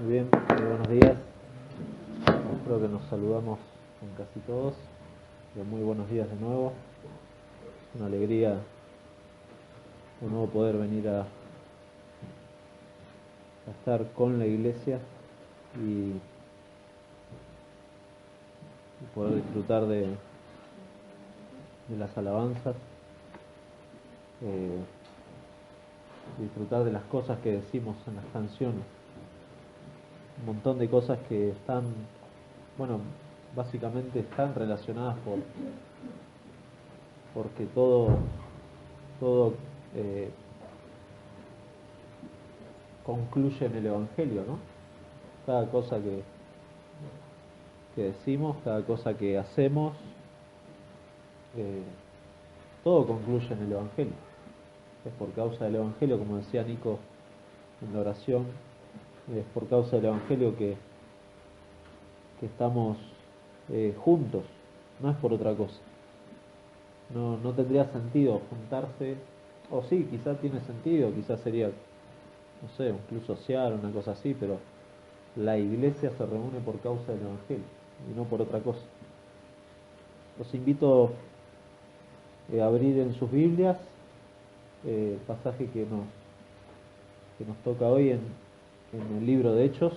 Muy bien, muy buenos días. Creo que nos saludamos con casi todos. Muy buenos días de nuevo. Es una alegría de nuevo poder venir a estar con la iglesia y poder disfrutar de las alabanzas, disfrutar de las cosas que decimos en las canciones. Un montón de cosas que están, básicamente están relacionadas porque todo concluye en el Evangelio, ¿no? Cada cosa que decimos, cada cosa que hacemos, todo concluye en el Evangelio. Es por causa del Evangelio, como decía Nico en la oración, es por causa del Evangelio que estamos juntos, no es por otra cosa. No tendría sentido juntarse, o sí, quizás tiene sentido, quizás sería, no sé, un club social, una cosa así, pero la iglesia se reúne por causa del Evangelio y no por otra cosa. Los invito a abrir en sus Biblias el pasaje que nos toca hoy en el libro de Hechos,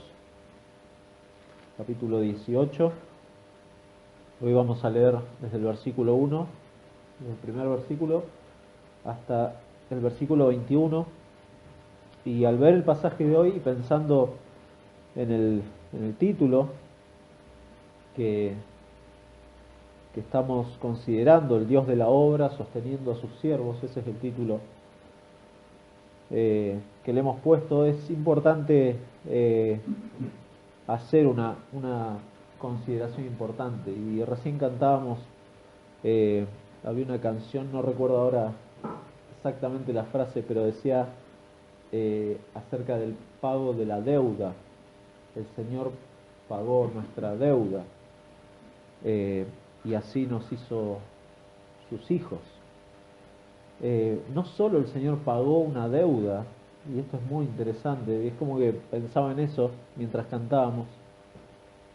capítulo 18. Hoy vamos a leer desde el versículo 1, desde el primer versículo, hasta el versículo 21. Y al ver el pasaje de hoy, pensando en el título que estamos considerando, el Dios de la obra sosteniendo a sus siervos, ese es el título que le hemos puesto, es importante hacer una consideración importante. Y recién cantábamos, había una canción, no recuerdo ahora exactamente la frase, pero decía acerca del pago de la deuda. El Señor pagó nuestra deuda y así nos hizo sus hijos. No solo el Señor pagó una deuda, y esto es muy interesante, es como que pensaba en eso mientras cantábamos,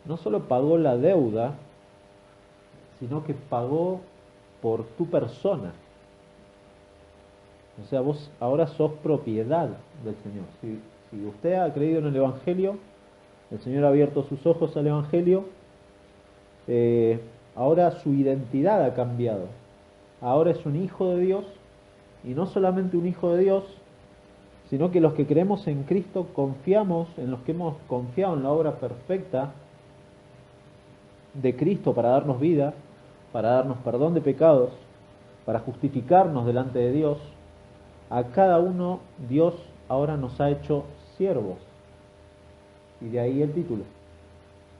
no solo pagó la deuda, sino que pagó por tu persona. O sea, vos ahora sos propiedad del Señor. Si usted ha creído en el Evangelio, el Señor ha abierto sus ojos al Evangelio, ahora su identidad ha cambiado. Ahora es un hijo de Dios, y no solamente un hijo de Dios, sino que los que creemos en Cristo confiamos, en los que hemos confiado en la obra perfecta de Cristo para darnos vida, para darnos perdón de pecados, para justificarnos delante de Dios. A cada uno Dios ahora nos ha hecho siervos. Y de ahí el título.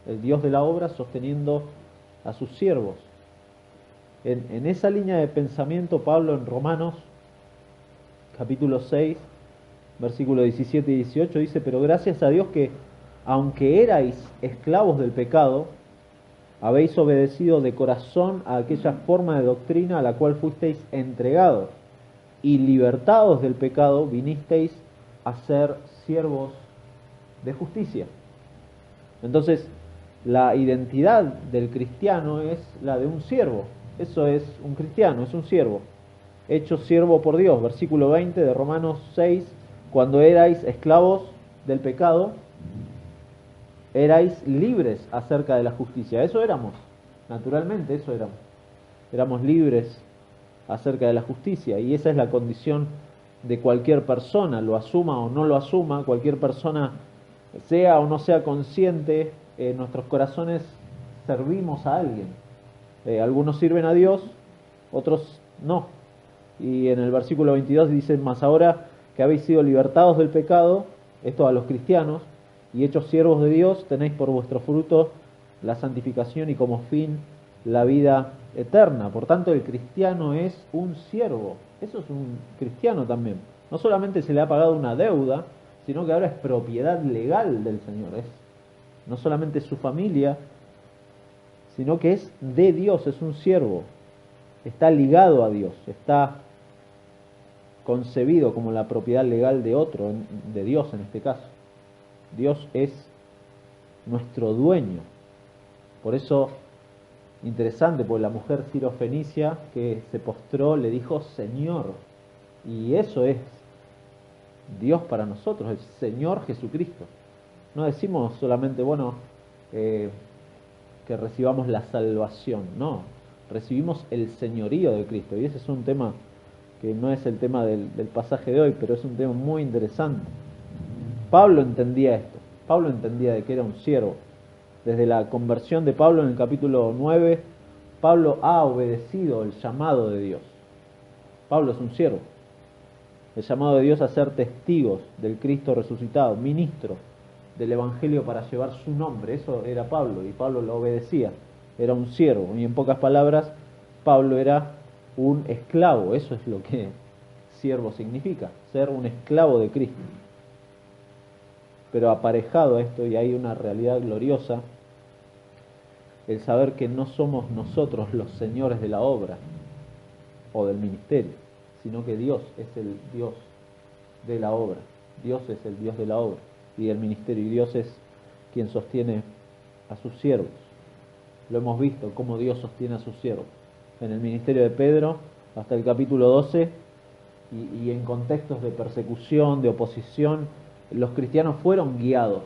El Dios de la obra sosteniendo a sus siervos. En esa línea de pensamiento, Pablo en Romanos, capítulo 6, versículos 17 y 18, dice: pero gracias a Dios que, aunque erais esclavos del pecado, habéis obedecido de corazón a aquella forma de doctrina a la cual fuisteis entregados, y libertados del pecado, vinisteis a ser siervos de justicia. Entonces, la identidad del cristiano es la de un siervo. Eso es un cristiano, es un siervo, hecho siervo por Dios. Versículo 20 de Romanos 6: cuando erais esclavos del pecado, erais libres acerca de la justicia. Eso éramos, naturalmente, eso éramos. Éramos libres acerca de la justicia, y esa es la condición de cualquier persona, lo asuma o no lo asuma, cualquier persona, sea o no sea consciente, en nuestros corazones servimos a alguien. Algunos sirven a Dios, otros no. Y en el versículo 22 dice: mas ahora que habéis sido libertados del pecado, esto a los cristianos, y hechos siervos de Dios, tenéis por vuestro fruto la santificación y como fin la vida eterna. Por tanto, el cristiano es un siervo. Eso es un cristiano también. No solamente se le ha pagado una deuda, sino que ahora es propiedad legal del Señor. Es no solamente su familia, sino que es de Dios, es un siervo. Está ligado a Dios, está concebido como la propiedad legal de otro, de Dios en este caso. Dios es nuestro dueño. Por eso, interesante, porque la mujer sirofenicia que se postró le dijo Señor. Y eso es Dios para nosotros, el Señor Jesucristo. No decimos solamente, bueno, que recibamos la salvación, no, recibimos el señorío de Cristo. Y ese es un tema que no es el tema del pasaje de hoy, pero es un tema muy interesante. Pablo entendía esto, Pablo entendía de que era un siervo. Desde la conversión de Pablo en el capítulo 9, Pablo ha obedecido el llamado de Dios. Pablo es un siervo. El llamado de Dios a ser testigos del Cristo resucitado, ministro del Evangelio para llevar su nombre. Eso era Pablo, y Pablo lo obedecía. Era un siervo, y en pocas palabras, Pablo era un esclavo. Eso es lo que siervo significa, ser un esclavo de Cristo. Pero aparejado a esto, y hay una realidad gloriosa, el saber que no somos nosotros los señores de la obra o del ministerio, sino que Dios es el Dios de la obra. Dios es el Dios de la obra y del ministerio, y Dios es quien sostiene a sus siervos. Lo hemos visto, cómo Dios sostiene a sus siervos. En el ministerio de Pedro, hasta el capítulo 12, y en contextos de persecución, de oposición, los cristianos fueron guiados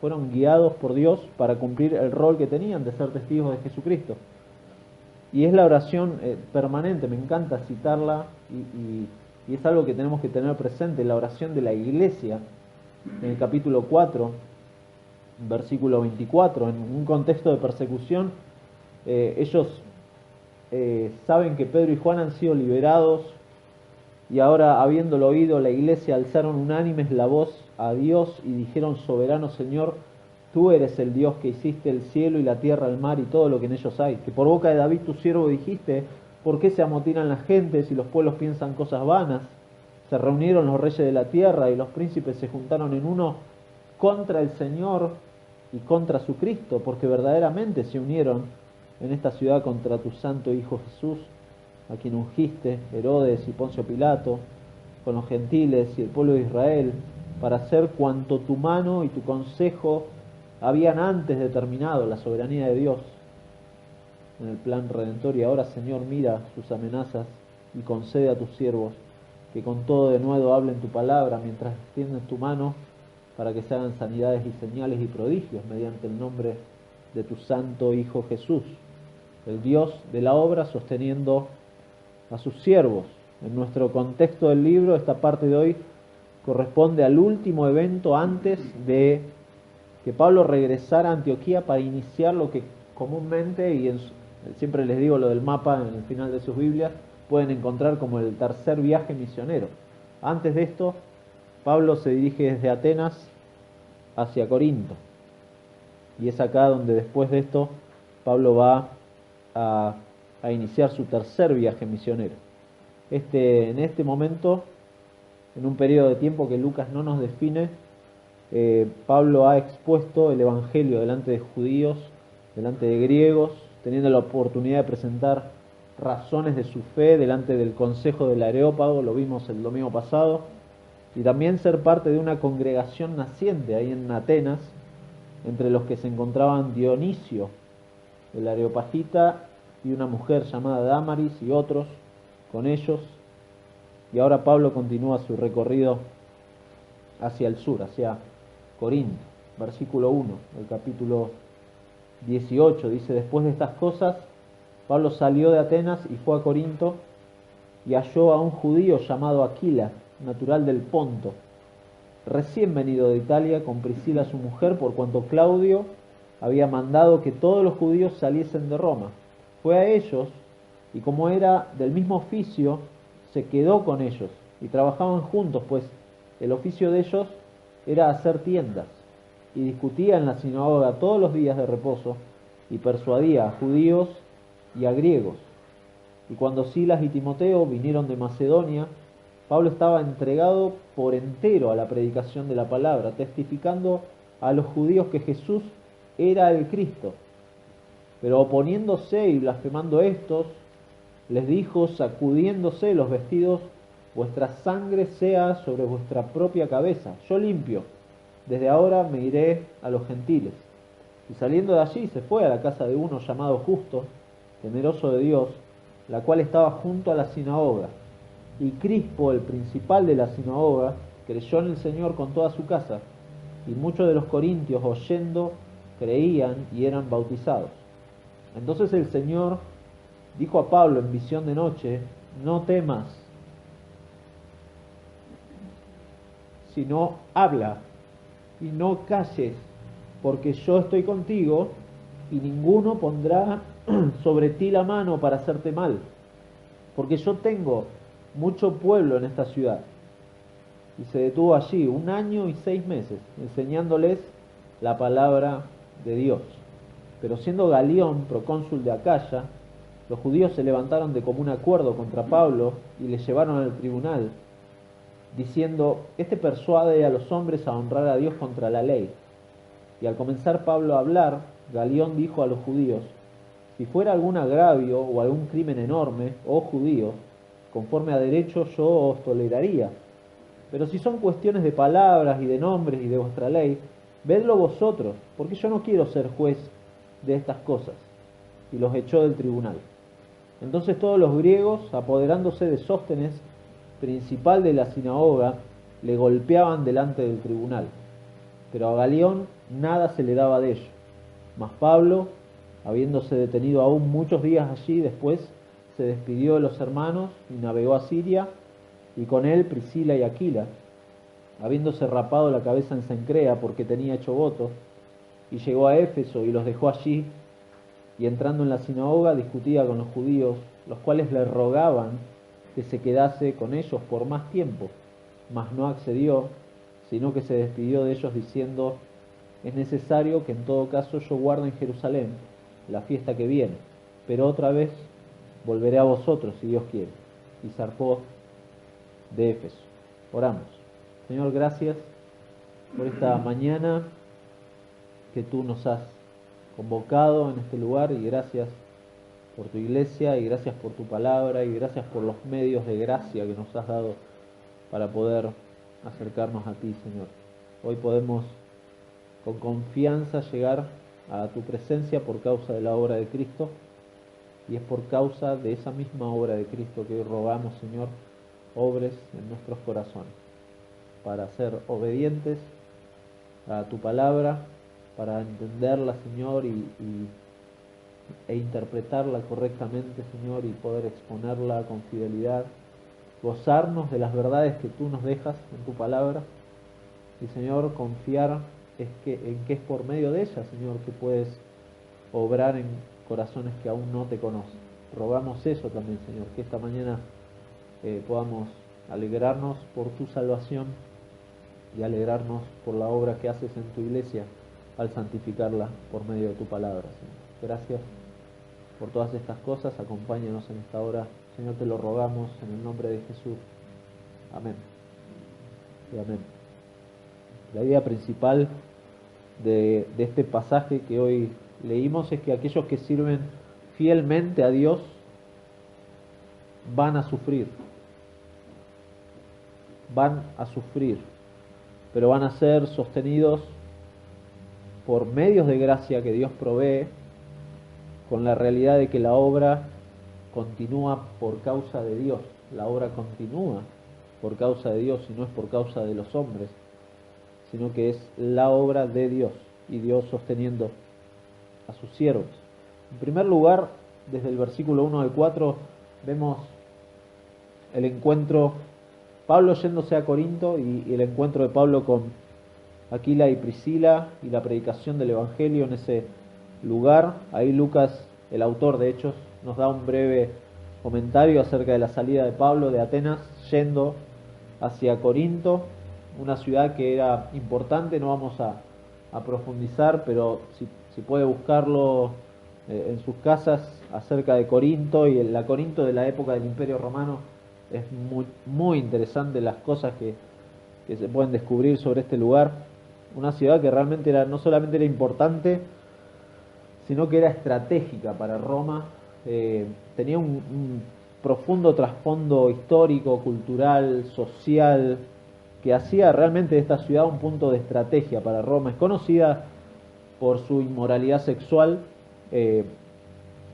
por Dios para cumplir el rol que tenían de ser testigos de Jesucristo. Y es la oración permanente, me encanta citarla, y es algo que tenemos que tener presente, la oración de la iglesia, en el capítulo 4, versículo 24, en un contexto de persecución. Ellos saben que Pedro y Juan han sido liberados, y ahora, habiéndolo oído, la iglesia alzaron unánimes la voz a Dios y dijeron: Soberano Señor, tú eres el Dios que hiciste el cielo y la tierra, el mar y todo lo que en ellos hay, que por boca de David tu siervo dijiste: ¿por qué se amotinan las gentes y los pueblos piensan cosas vanas? Se reunieron los reyes de la tierra y los príncipes se juntaron en uno contra el Señor y contra su Cristo, porque verdaderamente se unieron en esta ciudad contra tu santo Hijo Jesús, a quien ungiste, Herodes y Poncio Pilato, con los gentiles y el pueblo de Israel, para hacer cuanto tu mano y tu consejo habían antes determinado, la soberanía de Dios en el plan redentor. Y ahora, Señor, mira sus amenazas y concede a tus siervos que con todo denuedo hablen tu palabra mientras extienden tu mano, para que se hagan sanidades y señales y prodigios mediante el nombre de tu santo Hijo Jesús, el Dios de la obra sosteniendo a sus siervos. En nuestro contexto del libro, esta parte de hoy corresponde al último evento antes de que Pablo regresara a Antioquía para iniciar lo que comúnmente, y siempre les digo lo del mapa en el final de sus Biblias, pueden encontrar como el tercer viaje misionero. Antes de esto, Pablo se dirige desde Atenas hacia Corinto, y es acá donde después de esto Pablo va a iniciar su tercer viaje misionero. En este momento, en un periodo de tiempo que Lucas no nos define, Pablo ha expuesto el Evangelio delante de judíos, delante de griegos, teniendo la oportunidad de presentar razones de su fe delante del Consejo del Areópago, lo vimos el domingo pasado, y también ser parte de una congregación naciente ahí en Atenas, entre los que se encontraban Dionisio, el areopagita, y una mujer llamada Dámaris, y otros con ellos. Y ahora Pablo continúa su recorrido hacia el sur, hacia Corinto. Versículo 1 del capítulo 18 dice: después de estas cosas, Pablo salió de Atenas y fue a Corinto, y halló a un judío llamado Aquila, natural del Ponto, recién venido de Italia, con Priscila su mujer, por cuanto Claudio había mandado que todos los judíos saliesen de Roma. Fue a ellos, y como era del mismo oficio, se quedó con ellos, y trabajaban juntos, pues el oficio de ellos era hacer tiendas, y discutía en la sinagoga todos los días de reposo, y persuadía a judíos y a griegos. Y cuando Silas y Timoteo vinieron de Macedonia, Pablo estaba entregado por entero a la predicación de la palabra, testificando a los judíos que Jesús era el Cristo. Pero oponiéndose y blasfemando estos, les dijo, sacudiéndose los vestidos: vuestra sangre sea sobre vuestra propia cabeza, yo limpio, desde ahora me iré a los gentiles. Y saliendo de allí se fue a la casa de uno llamado Justo, temeroso de Dios, la cual estaba junto a la sinagoga. Y Crispo, el principal de la sinagoga, creyó en el Señor con toda su casa, y muchos de los corintios, oyendo, creían y eran bautizados. Entonces el Señor dijo a Pablo en visión de noche: no temas, sino habla y no calles, porque yo estoy contigo y ninguno pondrá sobre ti la mano para hacerte mal, porque yo tengo mucho pueblo en esta ciudad. Y se detuvo allí 1 año y 6 meses, enseñándoles la palabra de Dios. Pero siendo Galión procónsul de Acaya, los judíos se levantaron de común acuerdo contra Pablo y le llevaron al tribunal, diciendo: este persuade a los hombres a honrar a Dios contra la ley. Y al comenzar Pablo a hablar, Galión dijo a los judíos: si fuera algún agravio o algún crimen enorme, oh judíos, conforme a derecho yo os toleraría. Pero si son cuestiones de palabras y de nombres y de vuestra ley, vedlo vosotros, porque yo no quiero ser juez de estas cosas. Y los echó del tribunal. Entonces todos los griegos, apoderándose de Sóstenes, principal de la sinagoga, le golpeaban delante del tribunal. Pero a Galión nada se le daba de ello. Mas Pablo, habiéndose detenido aún muchos días allí, después se despidió de los hermanos y navegó a Siria, y con él Priscila y Aquila, habiéndose rapado la cabeza en Cencrea porque tenía hecho voto, y llegó a Éfeso y los dejó allí, y entrando en la sinagoga discutía con los judíos, los cuales le rogaban que se quedase con ellos por más tiempo, mas no accedió, sino que se despidió de ellos diciendo: es necesario que en todo caso yo guarde en Jerusalén la fiesta que viene, pero otra vez volveré a vosotros si Dios quiere. Y zarpó de Éfeso. Oramos. Señor, gracias por esta mañana que tú nos has convocado en este lugar, y gracias por tu iglesia, y gracias por tu palabra, y gracias por los medios de gracia que nos has dado para poder acercarnos a ti, Señor. Hoy podemos con confianza llegar a tu presencia por causa de la obra de Cristo, y es por causa de esa misma obra de Cristo que hoy rogamos, Señor, obres en nuestros corazones, para ser obedientes a tu palabra, para entenderla, Señor, e interpretarla correctamente, Señor, y poder exponerla con fidelidad, gozarnos de las verdades que tú nos dejas en tu palabra, y, Señor, confiar en que es por medio de ella, Señor, que puedes obrar en corazones que aún no te conocen. Rogamos eso también, Señor, que esta mañana podamos alegrarnos por tu salvación y alegrarnos por la obra que haces en tu iglesia al santificarla por medio de tu palabra, Señor. Gracias por todas estas cosas. Acompáñanos en esta hora, Señor, te lo rogamos en el nombre de Jesús. Amén. Y amén. La idea principal de este pasaje que hoy leímos es que aquellos que sirven fielmente a Dios van a sufrir, pero van a ser sostenidos por medios de gracia que Dios provee, con la realidad de que la obra continúa por causa de Dios. La obra continúa por causa de Dios y no es por causa de los hombres, sino que es la obra de Dios y Dios sosteniendo a sus siervos. En primer lugar, desde el versículo 1 al 4 vemos el encuentro, Pablo yéndose a Corinto, y el encuentro de Pablo con Aquila y Priscila y la predicación del Evangelio en ese lugar. Ahí Lucas, el autor de Hechos, nos da un breve comentario acerca de la salida de Pablo de Atenas yendo hacia Corinto, una ciudad que era importante. No vamos a profundizar, pero si puede buscarlo en sus casas acerca de Corinto, y la Corinto de la época del Imperio Romano. Es muy, muy interesante las cosas que se pueden descubrir sobre este lugar. Una ciudad que realmente no solamente era importante, sino que era estratégica para Roma. Tenía un profundo trasfondo histórico, cultural, social, que hacía realmente de esta ciudad un punto de estrategia para Roma. Es conocida por su inmoralidad sexual.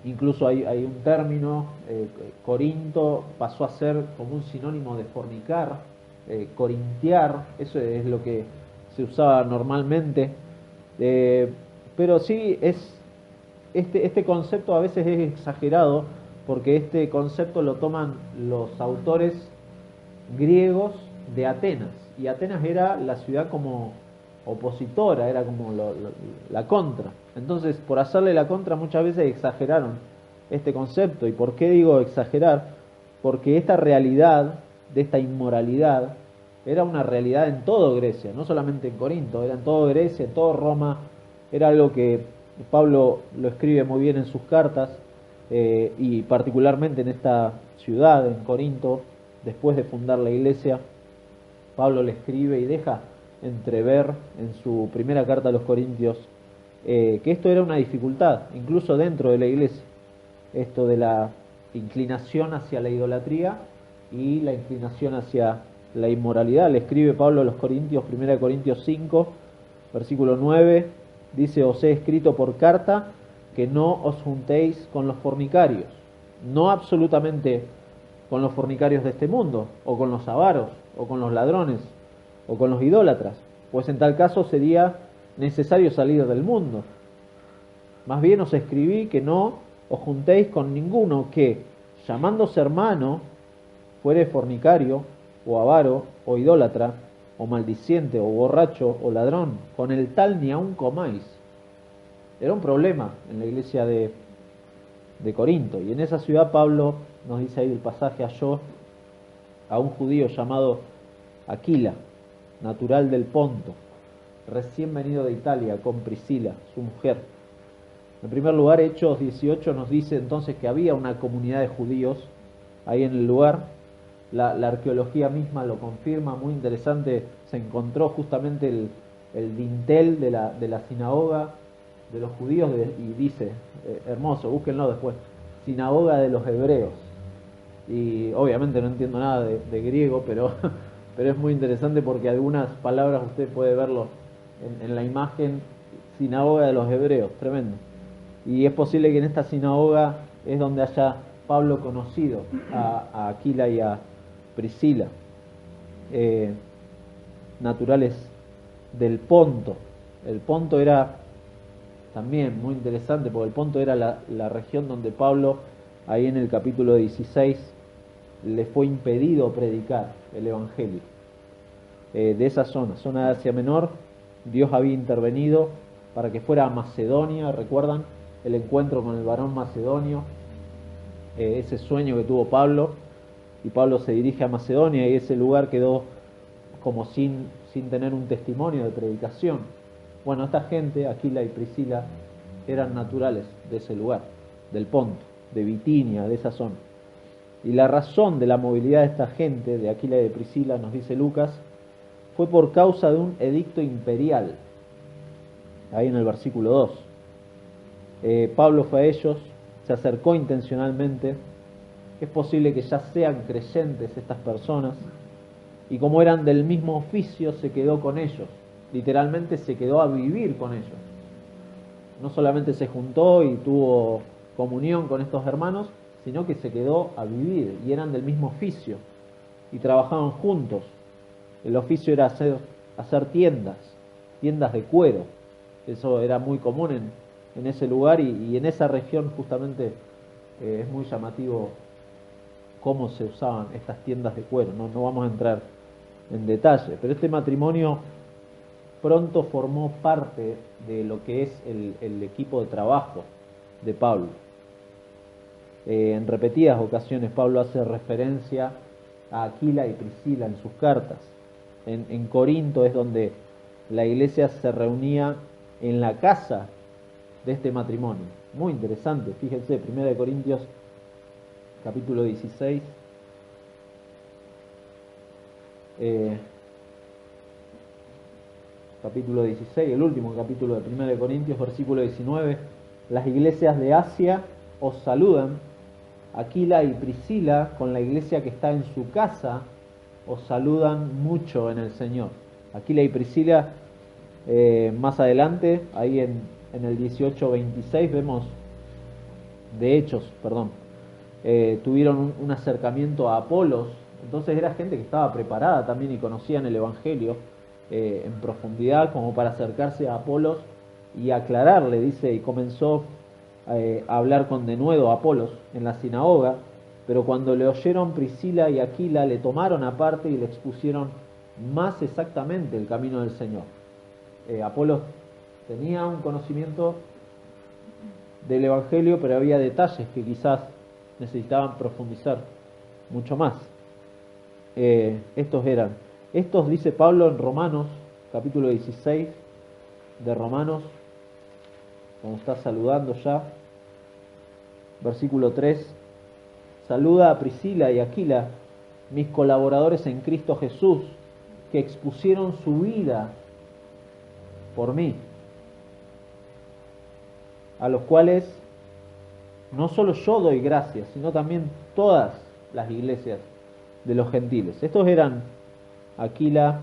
Incluso hay un término, Corinto pasó a ser como un sinónimo de fornicar, corintiar, eso es lo que se usaba normalmente. Pero sí, este concepto a veces es exagerado, porque este concepto lo toman los autores griegos de Atenas, y Atenas era la ciudad como opositora, era como la contra. Entonces, por hacerle la contra, muchas veces exageraron este concepto. ¿Y por qué digo exagerar? Porque esta realidad de esta inmoralidad era una realidad en todo Grecia, no solamente en Corinto, era en todo Grecia, en todo Roma. Era algo que Pablo lo escribe muy bien en sus cartas, y particularmente en esta ciudad, en Corinto, después de fundar la iglesia. Pablo le escribe y deja entrever en su primera carta a los Corintios, que esto era una dificultad, incluso dentro de la iglesia, esto de la inclinación hacia la idolatría y la inclinación hacia la inmoralidad. Le escribe Pablo a los Corintios, 1 Corintios 5, versículo 9, dice: os he escrito por carta que no os juntéis con los fornicarios, no absolutamente con los fornicarios de este mundo, o con los avaros, o con los ladrones, o con los idólatras, pues en tal caso sería necesario salir del mundo. Más bien os escribí que no os juntéis con ninguno que, llamándose hermano, fuere fornicario, o avaro, o idólatra, o maldiciente, o borracho, o ladrón. Con el tal ni aun comáis. Era un problema en la iglesia de Corinto. Y en esa ciudad Pablo nos dice ahí el pasaje: halló a un judío llamado Aquila, natural del Ponto, recién venido de Italia, con Priscila, su mujer. En primer lugar, Hechos 18 nos dice entonces que había una comunidad de judíos ahí en el lugar. La arqueología misma lo confirma, muy interesante. Se encontró justamente el dintel de la sinagoga de los judíos, y dice, hermoso, búsquenlo después, sinagoga de los hebreos. Y obviamente no entiendo nada de griego, pero es muy interesante porque algunas palabras usted puede verlo en la imagen, sinagoga de los hebreos, tremendo. Y es posible que en esta sinagoga es donde haya Pablo conocido a Aquila y a Priscila, naturales del Ponto. El Ponto era también muy interesante, porque el Ponto era la región donde Pablo, ahí en el capítulo 16, le fue impedido predicar el Evangelio. De esa zona de Asia Menor, Dios había intervenido para que fuera a Macedonia. ¿Recuerdan el encuentro con el varón macedonio? Ese sueño que tuvo Pablo, y Pablo se dirige a Macedonia, y ese lugar quedó como sin tener un testimonio de predicación. Bueno, esta gente, Aquila y Priscila, eran naturales de ese lugar, del Ponto, de Bitinia, de esa zona. Y la razón de la movilidad de esta gente, de Aquila y de Priscila, nos dice Lucas, fue por causa de un edicto imperial. Ahí en el versículo 2. Pablo fue a ellos, se acercó intencionalmente. Es posible que ya sean creyentes estas personas, y como eran del mismo oficio, se quedó con ellos. Literalmente se quedó a vivir con ellos. No solamente se juntó y tuvo comunión con estos hermanos, sino que se quedó a vivir, y eran del mismo oficio y trabajaban juntos. El oficio era hacer tiendas de cuero. Eso era muy común en ese lugar, y en esa región justamente. Es muy llamativo cómo se usaban estas tiendas de cuero. No vamos a entrar en detalle, pero este matrimonio pronto formó parte de lo que es el equipo de trabajo de Pablo. En repetidas ocasiones Pablo hace referencia a Aquila y Priscila en sus cartas. En Corinto es donde la iglesia se reunía en la casa de este matrimonio. Muy interesante, fíjense, 1 Corintios capítulo 16. Capítulo 16, el último capítulo de 1 Corintios, versículo 19. Las iglesias de Asia os saludan. Aquila y Priscila, con la iglesia que está en su casa, os saludan mucho en el Señor. Aquila y Priscila Más adelante, ahí en el 18:26 vemos, de Hechos, perdón, tuvieron un acercamiento a Apolos. Entonces era gente que estaba preparada también y conocían el Evangelio en profundidad como para acercarse a Apolos y aclararle, dice, y comenzó a hablar con denuedo a Apolos en la sinagoga, pero cuando le oyeron Priscila y Aquila le tomaron aparte y le expusieron más exactamente el camino del Señor. Apolos tenía un conocimiento del Evangelio, pero había detalles que quizás necesitaban profundizar mucho más. Estos dice Pablo en Romanos, capítulo 16 de Romanos, cuando está saludando ya, versículo 3, saluda a Priscila y Aquila, mis colaboradores en Cristo Jesús, que expusieron su vida por mí, a los cuales no solo yo doy gracias, sino también todas las iglesias de los gentiles. Estos eran Aquila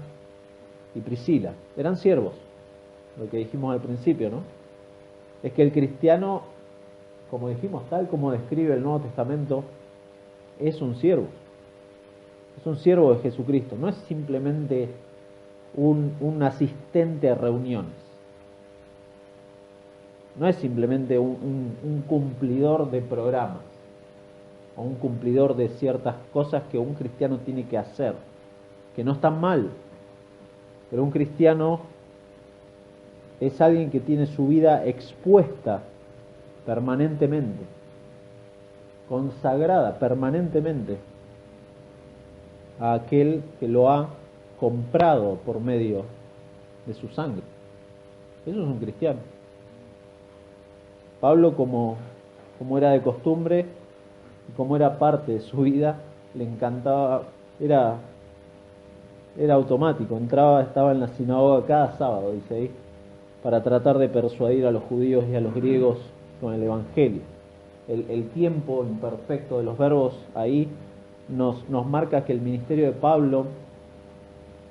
y Priscila, eran siervos, lo que dijimos al principio, ¿no? Es que el cristiano, como dijimos, tal como describe el Nuevo Testamento, es un siervo de Jesucristo, no es simplemente un asistente a reuniones, no es simplemente un cumplidor de programas o un cumplidor de ciertas cosas que un cristiano tiene que hacer, que no están mal, pero un cristiano es alguien que tiene su vida expuesta permanentemente, consagrada permanentemente a aquel que lo ha comprado por medio de su sangre. Eso es un cristiano. Pablo, como era de costumbre, como era parte de su vida, le encantaba, era automático, estaba en la sinagoga cada sábado, dice ahí, para tratar de persuadir a los judíos y a los griegos con el Evangelio. El tiempo imperfecto de los verbos ahí nos marca que el ministerio de Pablo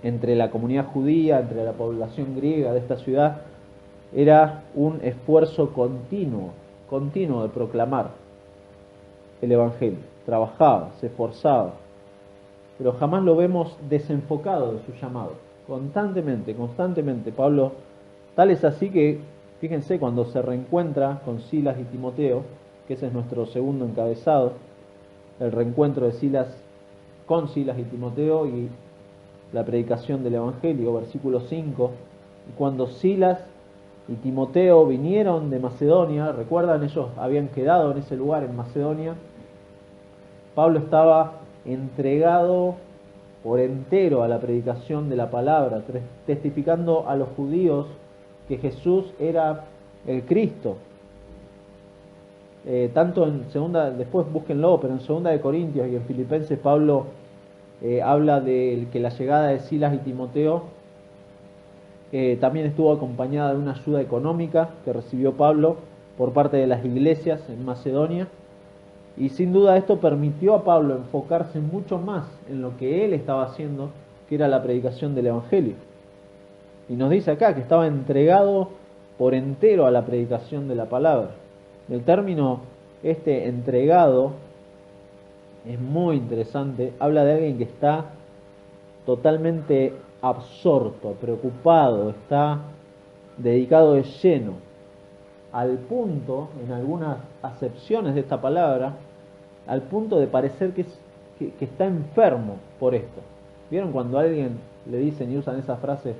entre la comunidad judía, entre la población griega de esta ciudad, era un esfuerzo continuo de proclamar el Evangelio. Trabajaba, se esforzaba, pero jamás lo vemos desenfocado de su llamado. Constantemente, Pablo, tal es así que, fíjense, cuando se reencuentra con Silas y Timoteo, que ese es nuestro segundo encabezado, el reencuentro de Silas con Silas y Timoteo y la predicación del Evangelio, versículo 5, y cuando Silas y Timoteo vinieron de Macedonia, recuerdan, ellos habían quedado en ese lugar, en Macedonia, Pablo estaba entregado por entero a la predicación de la palabra, testificando a los judíos que Jesús era el Cristo. Tanto en segunda, después búsquenlo, pero en segunda de Corintios y en Filipenses Pablo habla de que la llegada de Silas y Timoteo también estuvo acompañada de una ayuda económica que recibió Pablo por parte de las iglesias en Macedonia, y sin duda esto permitió a Pablo enfocarse mucho más en lo que él estaba haciendo, que era la predicación del Evangelio. Y nos dice acá que estaba entregado por entero a la predicación de la palabra. El término entregado es muy interesante, habla de alguien que está totalmente absorto, preocupado, está dedicado de lleno, al punto, en algunas acepciones de esta palabra, al punto de parecer que está enfermo por esto. ¿Vieron cuando a alguien le dicen y usan esa frase,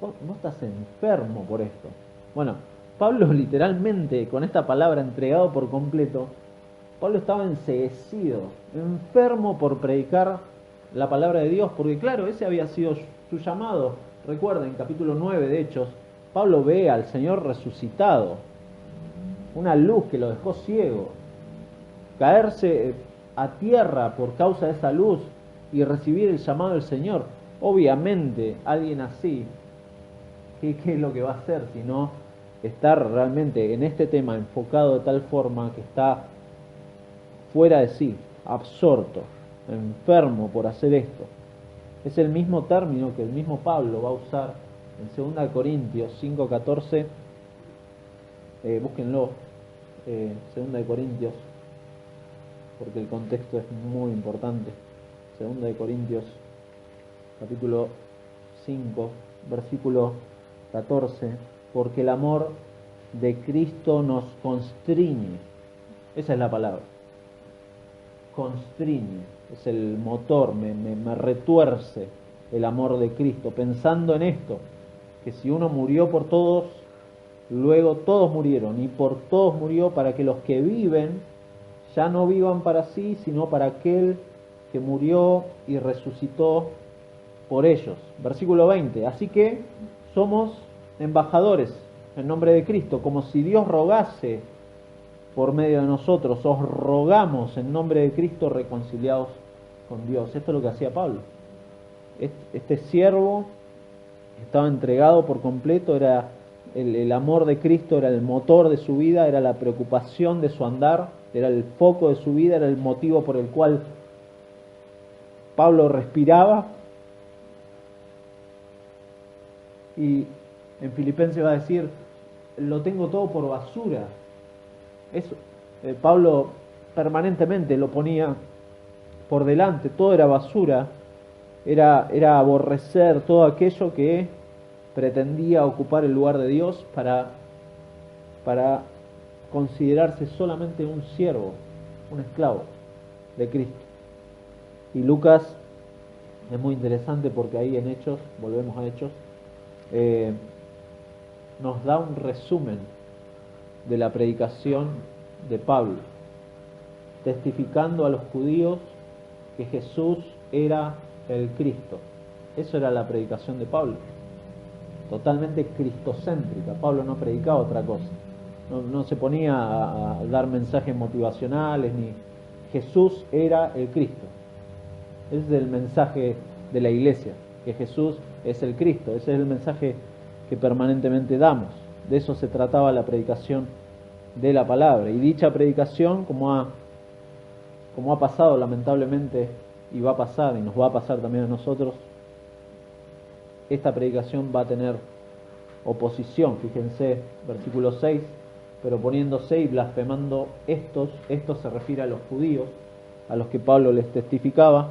vos estás enfermo por esto? Bueno, Pablo literalmente, con esta palabra entregado por completo, Pablo estaba enceguecido, enfermo por predicar la palabra de Dios, porque claro, ese había sido su llamado. Recuerden, capítulo 9 de Hechos, Pablo ve al Señor resucitado, una luz que lo dejó ciego, caerse a tierra por causa de esa luz y recibir el llamado del Señor. Obviamente, alguien así, ¿qué es lo que va a hacer si no estar realmente en este tema enfocado de tal forma que está fuera de sí, absorto, enfermo por hacer esto? Es el mismo término que el mismo Pablo va a usar En 2 Corintios 5:14, búsquenlo, 2 Corintios, porque el contexto es muy importante. 2 Corintios capítulo 5, versículo 14, porque el amor de Cristo nos constriñe. Esa es la palabra. Constriñe, es el motor, me retuerce el amor de Cristo, pensando en esto, que si uno murió por todos, luego todos murieron, y por todos murió para que los que viven ya no vivan para sí, sino para aquel que murió y resucitó por ellos. Versículo 20, así que somos embajadores en nombre de Cristo, como si Dios rogase por medio de nosotros, os rogamos en nombre de Cristo reconciliados con Dios. Esto es lo que hacía Pablo. Este siervo estaba entregado por completo, era el amor de Cristo, era el motor de su vida, era la preocupación de su andar, era el foco de su vida, era el motivo por el cual Pablo respiraba. Y en Filipenses va a decir, lo tengo todo por basura. Eso, Pablo permanentemente lo ponía por delante, todo era basura, era aborrecer todo aquello que pretendía ocupar el lugar de Dios para considerarse solamente un siervo, un esclavo de Cristo. Y Lucas es muy interesante porque ahí en Hechos, volvemos a Hechos, nos da un resumen de la predicación de Pablo, testificando a los judíos que Jesús era el Cristo. Eso era la predicación de Pablo, totalmente cristocéntrica. Pablo no predicaba otra cosa, no se ponía a dar mensajes motivacionales, ni Jesús era el Cristo. Ese es el mensaje de la iglesia, que Jesús es el Cristo. Ese es el mensaje que permanentemente damos. De eso se trataba la predicación de la palabra. Y dicha predicación, como ha pasado lamentablemente, y va a pasar, y nos va a pasar también a nosotros, esta predicación va a tener oposición. Fíjense, versículo 6, pero poniéndose y blasfemando estos se refiere a los judíos, a los que Pablo les testificaba,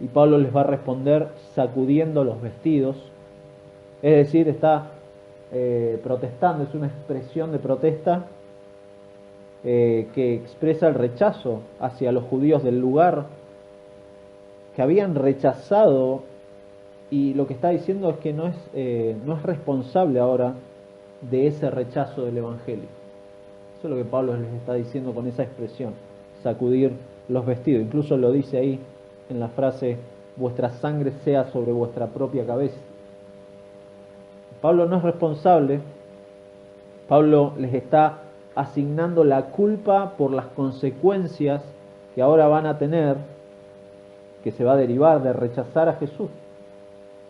y Pablo les va a responder sacudiendo los vestidos, es decir, está protestando, es una expresión de protesta que expresa el rechazo hacia los judíos del lugar que habían rechazado, y lo que está diciendo es que no es responsable ahora de ese rechazo del Evangelio. Eso es lo que Pablo les está diciendo con esa expresión, sacudir los vestidos. Incluso lo dice ahí en la frase, vuestra sangre sea sobre vuestra propia cabeza. Pablo no es responsable. Pablo les está asignando la culpa por las consecuencias que ahora van a tener, que se va a derivar de rechazar a Jesús.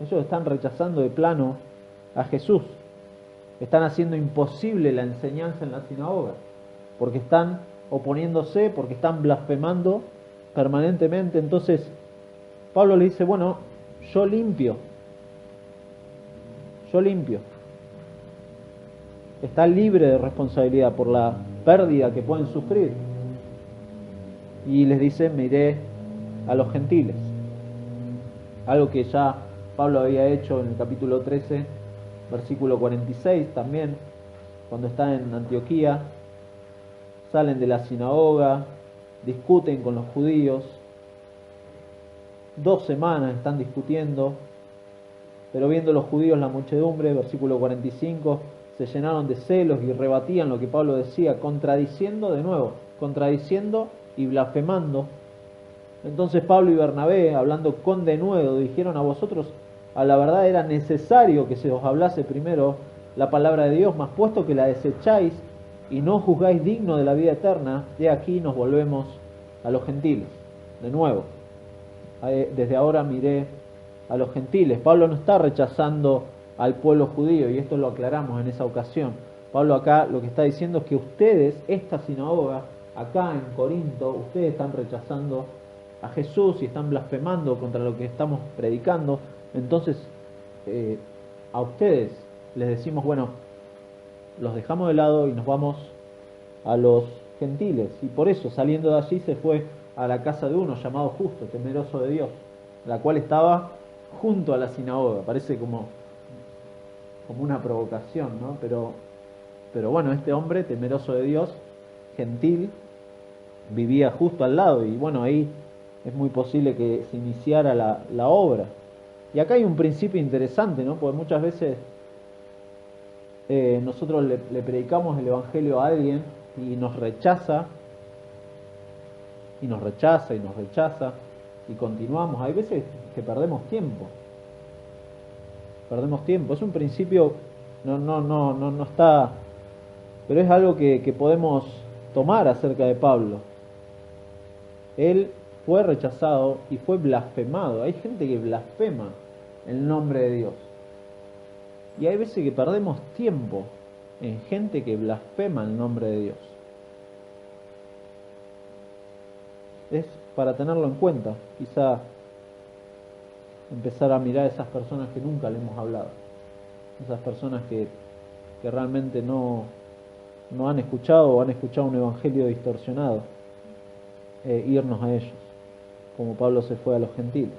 Ellos están rechazando de plano a Jesús. Están haciendo imposible la enseñanza en la sinagoga, porque están oponiéndose, porque están blasfemando permanentemente. Entonces Pablo le dice, bueno, yo limpio. Está libre de responsabilidad por la pérdida que pueden sufrir. Y les dice, me iré a los gentiles. Algo que ya Pablo había hecho en el capítulo 13, versículo 46 también, cuando están en Antioquía, salen de la sinagoga, discuten con los judíos, 2 semanas están discutiendo, pero viendo los judíos la muchedumbre, versículo 45, se llenaron de celos y rebatían lo que Pablo decía, contradiciendo y blasfemando. Entonces Pablo y Bernabé, hablando con denuedo, dijeron, a vosotros a la verdad era necesario que se os hablase primero la palabra de Dios, mas puesto que la desecháis y no juzgáis digno de la vida eterna, de aquí nos volvemos a los gentiles. De nuevo, desde ahora miré a los gentiles. Pablo no está rechazando al pueblo judío, y esto lo aclaramos en esa ocasión. Pablo acá lo que está diciendo es que ustedes, esta sinagoga, acá en Corinto, ustedes están rechazando a Jesús y están blasfemando contra lo que estamos predicando. Entonces a ustedes les decimos, bueno, los dejamos de lado y nos vamos a los gentiles. Y por eso, saliendo de allí, se fue a la casa de uno llamado Justo, temeroso de Dios, la cual estaba junto a la sinagoga. Parece como una provocación, ¿no? Pero bueno, este hombre, temeroso de Dios, gentil, vivía justo al lado y bueno, ahí es muy posible que se iniciara la obra. Y acá hay un principio interesante, ¿no? Porque muchas veces nosotros le predicamos el Evangelio a alguien y nos rechaza, y nos rechaza, y nos rechaza, y continuamos. Hay veces que perdemos tiempo. Perdemos tiempo. Es un principio, no está, pero es algo que podemos tomar acerca de Pablo. Él fue rechazado y fue blasfemado. Hay gente que blasfema el nombre de Dios. Y hay veces que perdemos tiempo en gente que blasfema el nombre de Dios. Es para tenerlo en cuenta. Quizá empezar a mirar a esas personas que nunca le hemos hablado. Esas personas que realmente no han escuchado o han escuchado un evangelio distorsionado. Irnos a ellos, como Pablo se fue a los gentiles.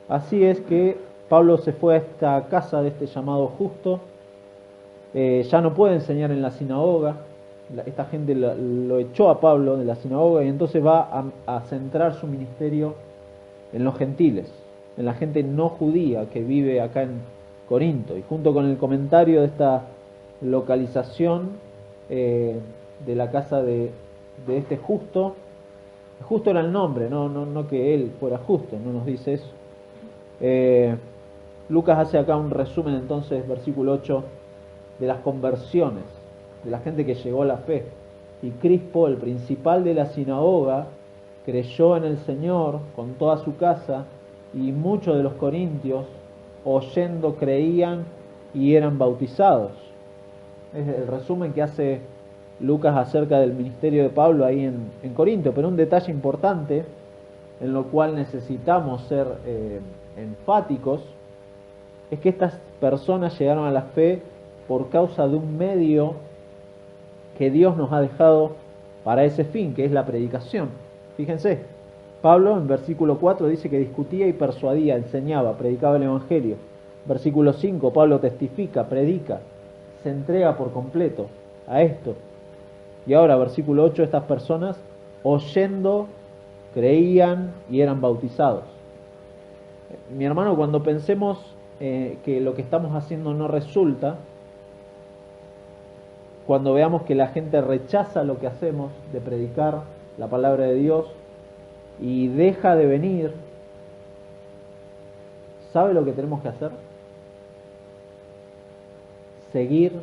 Así es que Pablo se fue a esta casa de este llamado Justo. Ya no puede enseñar en la sinagoga. Esta gente lo echó a Pablo de la sinagoga y entonces va a centrar su ministerio en los gentiles, en la gente no judía que vive acá en Corinto. Y junto con el comentario de esta localización de la casa de este Justo, Justo era el nombre, no que él fuera justo, no nos dice eso. Lucas hace acá un resumen entonces, versículo 8, de las conversiones, de la gente que llegó a la fe. Y Crispo, el principal de la sinagoga, creyó en el Señor con toda su casa, y muchos de los corintios, oyendo, creían y eran bautizados. Es el resumen que hace Lucas acerca del ministerio de Pablo ahí en Corinto. Pero un detalle importante, en lo cual necesitamos ser enfáticos, es que estas personas llegaron a la fe por causa de un medio que Dios nos ha dejado para ese fin, que es la predicación. Fíjense, Pablo en versículo 4 dice que discutía y persuadía, enseñaba, predicaba el Evangelio. Versículo 5, Pablo testifica, predica, se entrega por completo a esto. Y ahora, versículo 8, estas personas, oyendo, creían y eran bautizados. Mi hermano, cuando pensemos que lo que estamos haciendo no resulta, cuando veamos que la gente rechaza lo que hacemos de predicar la palabra de Dios y deja de venir, ¿sabe lo que tenemos que hacer? Seguir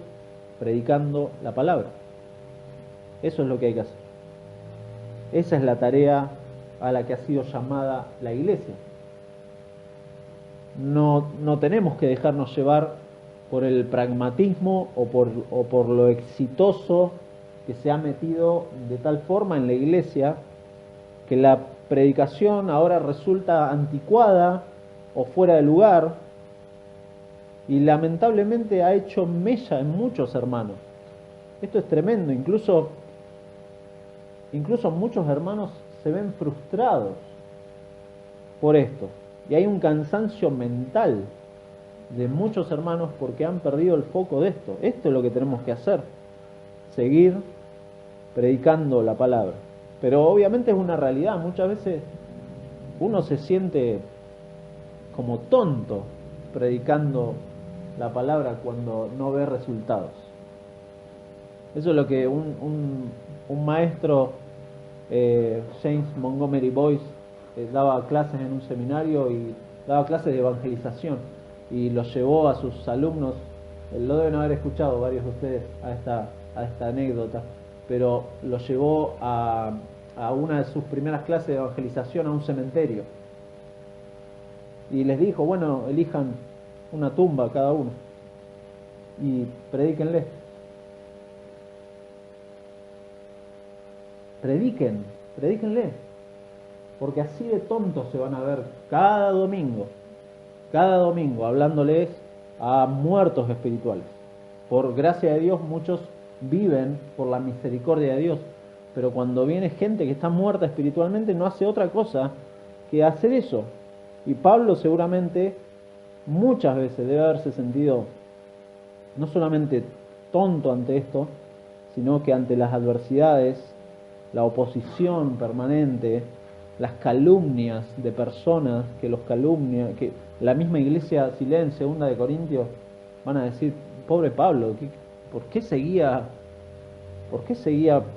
predicando la palabra. Eso es lo que hay que hacer. Esa es la tarea a la que ha sido llamada la iglesia. No tenemos que dejarnos llevar por el pragmatismo o por lo exitoso que se ha metido de tal forma en la iglesia que la predicación ahora resulta anticuada o fuera de lugar, y lamentablemente ha hecho mella en muchos hermanos. Esto es tremendo, incluso muchos hermanos se ven frustrados por esto, y hay un cansancio mental de muchos hermanos porque han perdido el foco de esto. Esto es lo que tenemos que hacer, seguir predicando la palabra. Pero obviamente es una realidad, muchas veces uno se siente como tonto predicando la palabra cuando no ve resultados. Eso es lo que un maestro, James Montgomery Boyce, daba clases en un seminario y daba clases de evangelización y los llevó a sus alumnos. Lo deben haber escuchado varios de ustedes a esta anécdota, pero lo llevó a una de sus primeras clases de evangelización a un cementerio y les dijo, bueno, elijan una tumba cada uno y predíquenle. Predíquenle, porque así de tontos se van a ver cada domingo cada domingo hablándoles a muertos espirituales. Por gracia de Dios muchos viven por la misericordia de Dios, pero cuando viene gente que está muerta espiritualmente no hace otra cosa que hacer eso. Y Pablo seguramente muchas veces debe haberse sentido no solamente tonto ante esto, sino que ante las adversidades, la oposición permanente, las calumnias de personas que los calumnian, que la misma iglesia, si leen 2 de Corintios, van a decir, pobre Pablo, ¿por qué seguía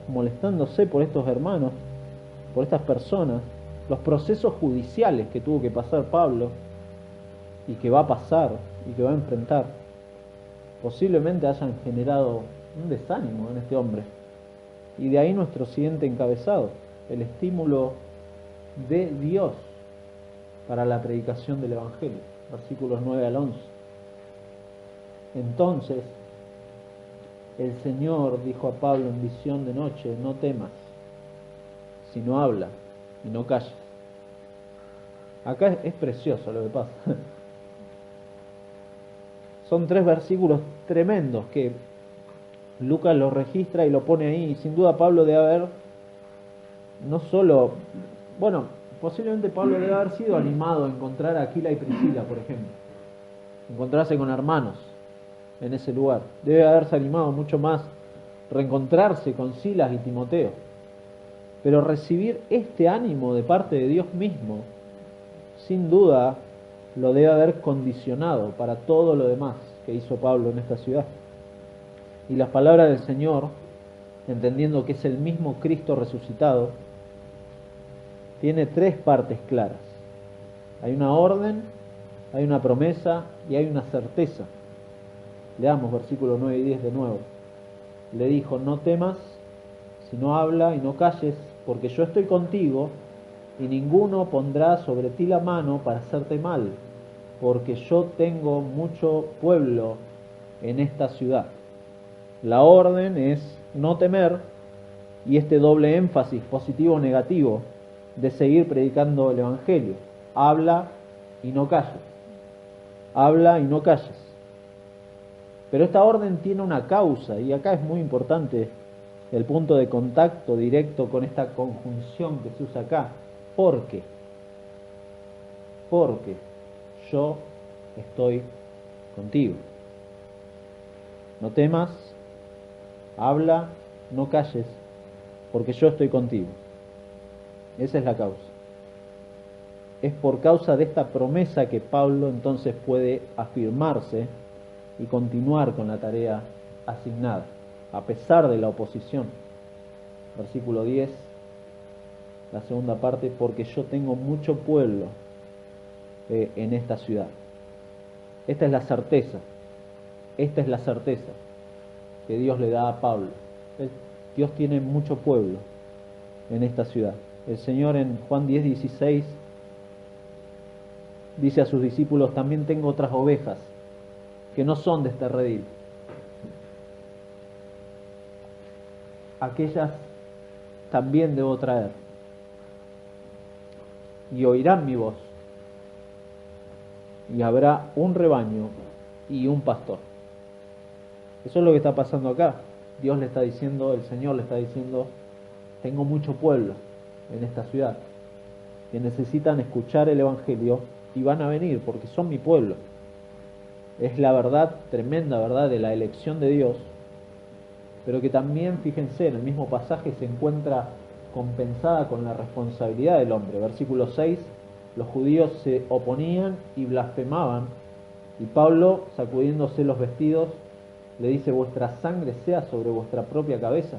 molestándose por estos hermanos, por estas personas? Los procesos judiciales que tuvo que pasar Pablo y que va a pasar y que va a enfrentar, posiblemente hayan generado un desánimo en este hombre. Y de ahí nuestro siguiente encabezado, el estímulo de Dios para la predicación del Evangelio, versículos 9 al 11. Entonces el Señor dijo a Pablo en visión de noche, no temas, sino habla y no calles. Acá es precioso lo que pasa. Son 3 versículos tremendos que Lucas lo registra y lo pone ahí. Y sin duda Pablo debe haber, no solo, bueno, posiblemente Pablo debe haber sido animado a encontrar a Aquila y Priscila, por ejemplo. Encontrarse con hermanos en ese lugar. Debe haberse animado mucho más reencontrarse con Silas y Timoteo. Pero recibir este ánimo de parte de Dios mismo, sin duda, lo debe haber condicionado para todo lo demás que hizo Pablo en esta ciudad. Y las palabras del Señor, entendiendo que es el mismo Cristo resucitado, tiene 3 partes claras. Hay una orden, hay una promesa y hay una certeza. Leamos versículos 9 y 10 de nuevo. Le dijo, no temas, sino habla y no calles, porque yo estoy contigo y ninguno pondrá sobre ti la mano para hacerte mal, porque yo tengo mucho pueblo en esta ciudad. La orden es no temer, y este doble énfasis positivo o negativo de seguir predicando el Evangelio. Habla y no calles. Habla y no calles. Pero esta orden tiene una causa, y acá es muy importante el punto de contacto directo con esta conjunción que se usa acá. ¿Por qué? Porque yo estoy contigo. No temas, habla, no calles, porque yo estoy contigo. Esa es la causa. Es por causa de esta promesa que Pablo entonces puede afirmarse y continuar con la tarea asignada, a pesar de la oposición. Versículo 10, la segunda parte, porque yo tengo mucho pueblo en esta ciudad. Esta es la certeza que Dios le da a Pablo. Dios tiene mucho pueblo en esta ciudad. El Señor en Juan 10:16 dice a sus discípulos, también tengo otras ovejas que no son de este redil. Aquellas también debo traer, y oirán mi voz, y habrá un rebaño y un pastor. Eso es lo que está pasando acá. Dios le está diciendo, el Señor le está diciendo, tengo mucho pueblo en esta ciudad que necesitan escuchar el Evangelio y van a venir porque son mi pueblo. Es la verdad, tremenda verdad de la elección de Dios, pero que también, fíjense, en el mismo pasaje se encuentra compensada con la responsabilidad del hombre. Versículo 6, los judíos se oponían y blasfemaban, y Pablo, sacudiéndose los vestidos, le dice, vuestra sangre sea sobre vuestra propia cabeza.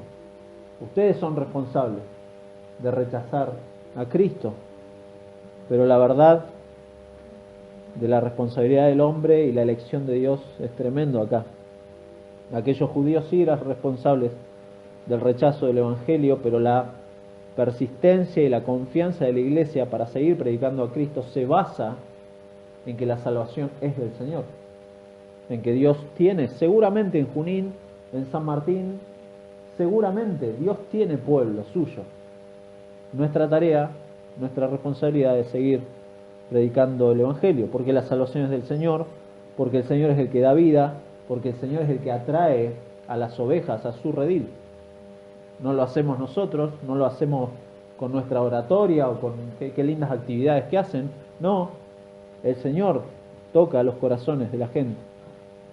Ustedes son responsables de rechazar a Cristo, pero la verdad de la responsabilidad del hombre y la elección de Dios es tremendo acá. Aquellos judíos sí eran responsables del rechazo del Evangelio, pero la persistencia y la confianza de la iglesia para seguir predicando a Cristo se basa en que la salvación es del Señor, en que Dios tiene, seguramente en Junín, en San Martín, seguramente Dios tiene pueblo suyo. Nuestra tarea, nuestra responsabilidad es seguir predicando el Evangelio, porque la salvación es del Señor, porque el Señor es el que da vida, porque el Señor es el que atrae a las ovejas a su redil. No lo hacemos nosotros, no lo hacemos con nuestra oratoria o con qué lindas actividades que hacen. No, el Señor toca los corazones de la gente.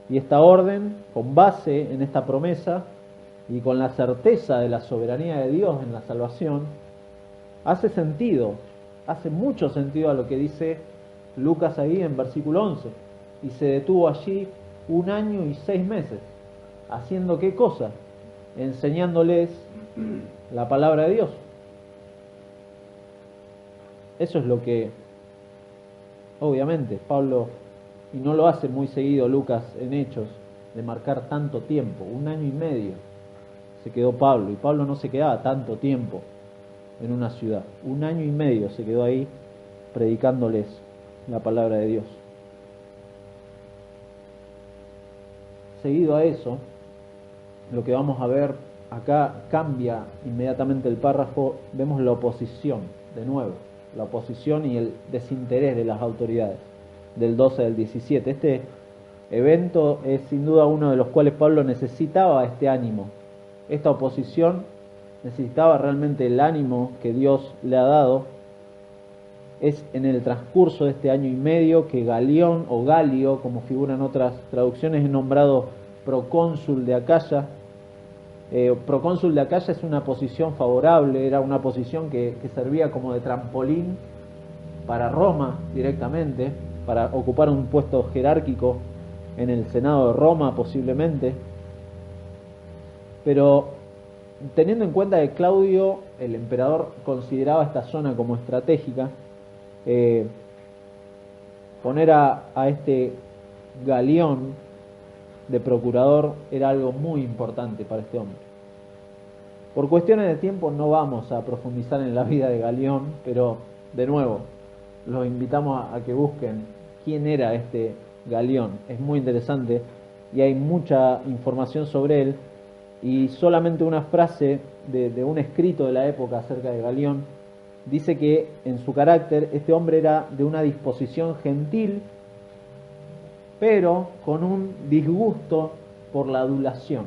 Y esta orden, con base en esta promesa y con la certeza de la soberanía de Dios en la salvación, hace sentido, hace mucho sentido a lo que dice Lucas ahí en versículo 11. Y se detuvo allí 1 año y 6 meses. ¿Haciendo qué cosa? Enseñándoles la palabra de Dios. Eso es lo que, obviamente, Pablo, y no lo hace muy seguido Lucas en Hechos, de marcar tanto tiempo, 1 año y medio se quedó Pablo, y Pablo no se quedaba tanto tiempo en una ciudad, 1 año y medio se quedó ahí predicándoles la palabra de Dios. Seguido a eso, lo que vamos a ver acá cambia inmediatamente el párrafo, vemos la oposición, de nuevo, la oposición y el desinterés de las autoridades, del 12 al 17. Este evento es sin duda uno de los cuales Pablo necesitaba este ánimo. Esta oposición necesitaba realmente el ánimo que Dios le ha dado. Es en el transcurso de este año y medio que Galión, o Galio, como figura en otras traducciones, es nombrado procónsul de Acaya. Procónsul de Acaya es una posición favorable, era una posición que servía como de trampolín para Roma directamente, para ocupar un puesto jerárquico en el Senado de Roma posiblemente. Pero teniendo en cuenta que Claudio, el emperador, consideraba esta zona como estratégica, poner a este Galión de procurador era algo muy importante para este hombre. Por cuestiones de tiempo no vamos a profundizar en la vida de Galión, pero de nuevo los invitamos a que busquen quién era este Galión. Es muy interesante y hay mucha información sobre él, y solamente una frase de un escrito de la época acerca de Galión dice que en su carácter este hombre era de una disposición gentil, pero con un disgusto por la adulación.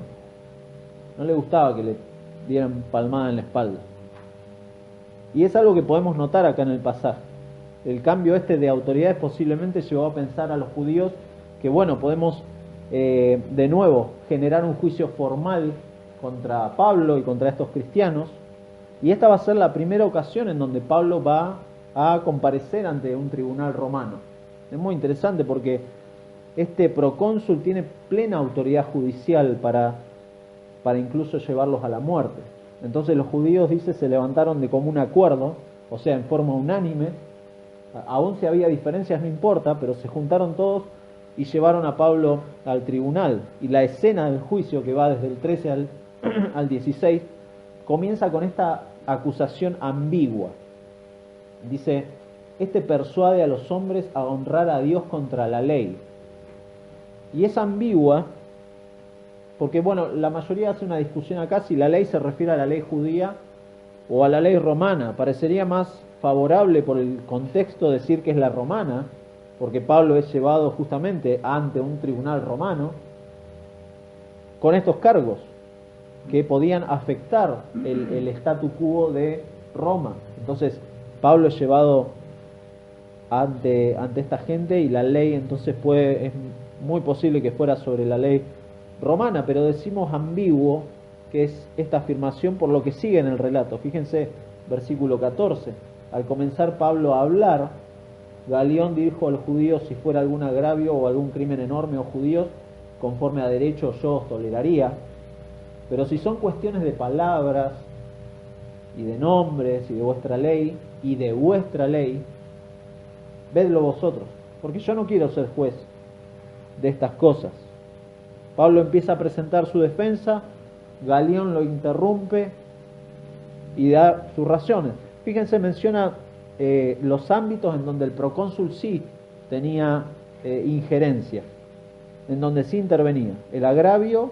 No le gustaba que le dieran palmada en la espalda. Y es algo que podemos notar acá en el pasaje. El cambio de autoridades posiblemente llevó a pensar a los judíos que, bueno, podemos de nuevo generar un juicio formal contra Pablo y contra estos cristianos. Y esta va a ser la primera ocasión en donde Pablo va a comparecer ante un tribunal romano. Es muy interesante porque este procónsul tiene plena autoridad judicial para incluso llevarlos a la muerte. Entonces los judíos, dice, se levantaron de común acuerdo, o sea, en forma unánime. Aún si había diferencias no importa, pero se juntaron todos y llevaron a Pablo al tribunal. Y la escena del juicio, que va desde el 13 al 16, comienza con esta acusación ambigua. Dice, este persuade a los hombres a honrar a Dios contra la ley. Y es ambigua porque, bueno, la mayoría hace una discusión acá si la ley se refiere a la ley judía o a la ley romana. Parecería más favorable por el contexto decir que es la romana, porque Pablo es llevado justamente ante un tribunal romano con estos cargos que podían afectar el statu quo de Roma. Entonces Pablo es llevado ante esta gente, y la ley entonces es muy posible que fuera sobre la ley romana, pero decimos ambiguo, que es esta afirmación por lo que sigue en el relato. Fíjense, versículo 14. Al comenzar Pablo a hablar, Galión dijo a los judíos: si fuera algún agravio o algún crimen enorme, oh judíos, conforme a derecho yo os toleraría, pero si son cuestiones de palabras y de nombres y de vuestra ley, vedlo vosotros, porque yo no quiero ser juez de estas cosas. Pablo empieza a presentar su defensa, Galión lo interrumpe y da sus razones. Fíjense, menciona los ámbitos en donde el procónsul sí tenía injerencia, en donde sí intervenía. El agravio,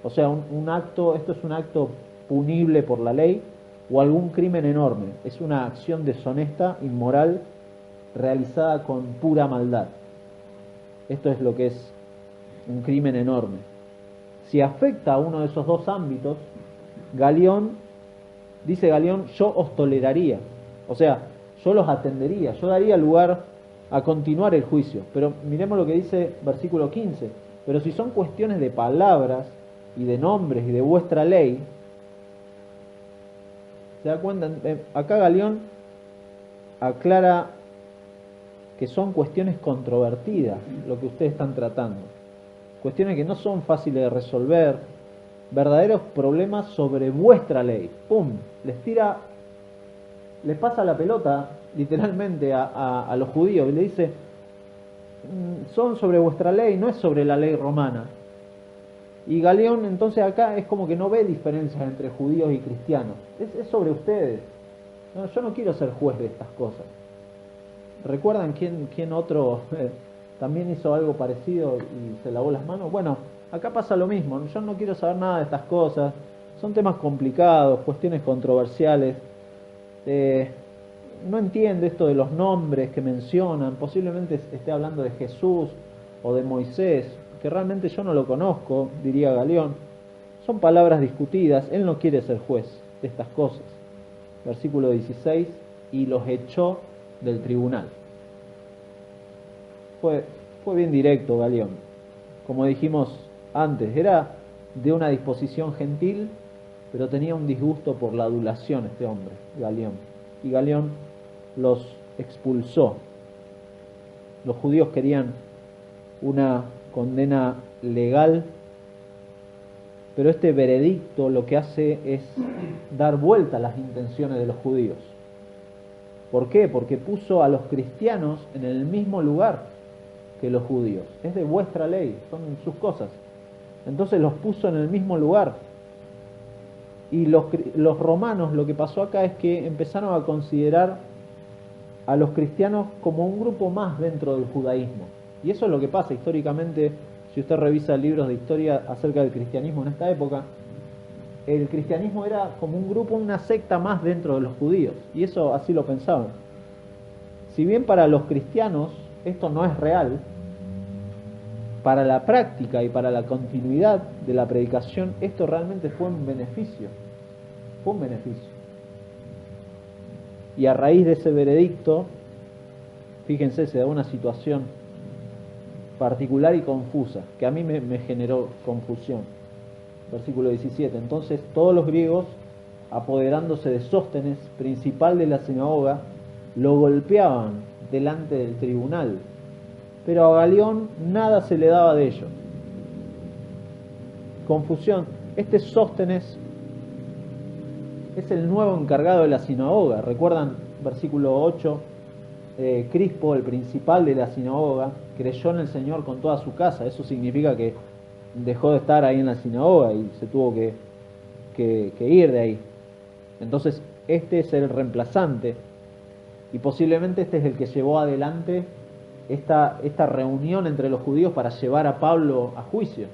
o sea, esto es un acto punible por la ley, o algún crimen enorme, es una acción deshonesta, inmoral, realizada con pura maldad. Esto es lo que es un crimen enorme. Si afecta a uno de esos dos ámbitos, dice Galión, yo os toleraría. O sea, yo los atendería, yo daría lugar a continuar el juicio. Pero miremos lo que dice versículo 15. Pero si son cuestiones de palabras y de nombres y de vuestra ley, ¿se da cuenta? Acá Galión aclara que son cuestiones controvertidas lo que ustedes están tratando. Cuestiones que no son fáciles de resolver, verdaderos problemas sobre vuestra ley. ¡Pum! Les pasa la pelota literalmente a los judíos y le dice, son sobre vuestra ley, no es sobre la ley romana. Y Galión entonces acá es como que no ve diferencias entre judíos y cristianos, es sobre ustedes. No, yo no quiero ser juez de estas cosas. ¿Recuerdan quién otro también hizo algo parecido y se lavó las manos? Bueno, acá pasa lo mismo, yo no quiero saber nada de estas cosas, son temas complicados, cuestiones controversiales. No entiendo esto de los nombres que mencionan, posiblemente esté hablando de Jesús o de Moisés, que realmente yo no lo conozco, diría Galión. Son palabras discutidas, él no quiere ser juez de estas cosas. Versículo 16, y los echó del tribunal. Fue bien directo Galión. Como dijimos antes, era de una disposición gentil, pero tenía un disgusto por la adulación este hombre, Galión. Y Galión los expulsó. Los judíos querían una condena legal, pero este veredicto lo que hace es dar vuelta a las intenciones de los judíos. ¿Por qué? Porque puso a los cristianos en el mismo lugar que los judíos. Es de vuestra ley, son sus cosas. Entonces los puso en el mismo lugar. Y los romanos, lo que pasó acá es que empezaron a considerar a los cristianos como un grupo más dentro del judaísmo. Y eso es lo que pasa históricamente. Si usted revisa libros de historia acerca del cristianismo en esta época, el cristianismo era como un grupo, una secta más dentro de los judíos. Y eso así lo pensaban. Si bien para los cristianos esto no es real, para la práctica y para la continuidad de la predicación, esto realmente fue un beneficio. Fue un beneficio. Y a raíz de ese veredicto, fíjense, se da una situación particular y confusa, que a mí me generó confusión. Versículo 17. Entonces todos los griegos, apoderándose de Sóstenes, principal de la sinagoga, lo golpeaban delante del tribunal. Pero a Galión nada se le daba de ello. Confusión. Este Sóstenes es el nuevo encargado de la sinagoga. ¿Recuerdan? Versículo 8. Crispo, el principal de la sinagoga, creyó en el Señor con toda su casa. Eso significa que dejó de estar ahí en la sinagoga y se tuvo que ir de ahí. Entonces este es el reemplazante y posiblemente este es el que llevó adelante esta reunión entre los judíos para llevar a Pablo a juicio.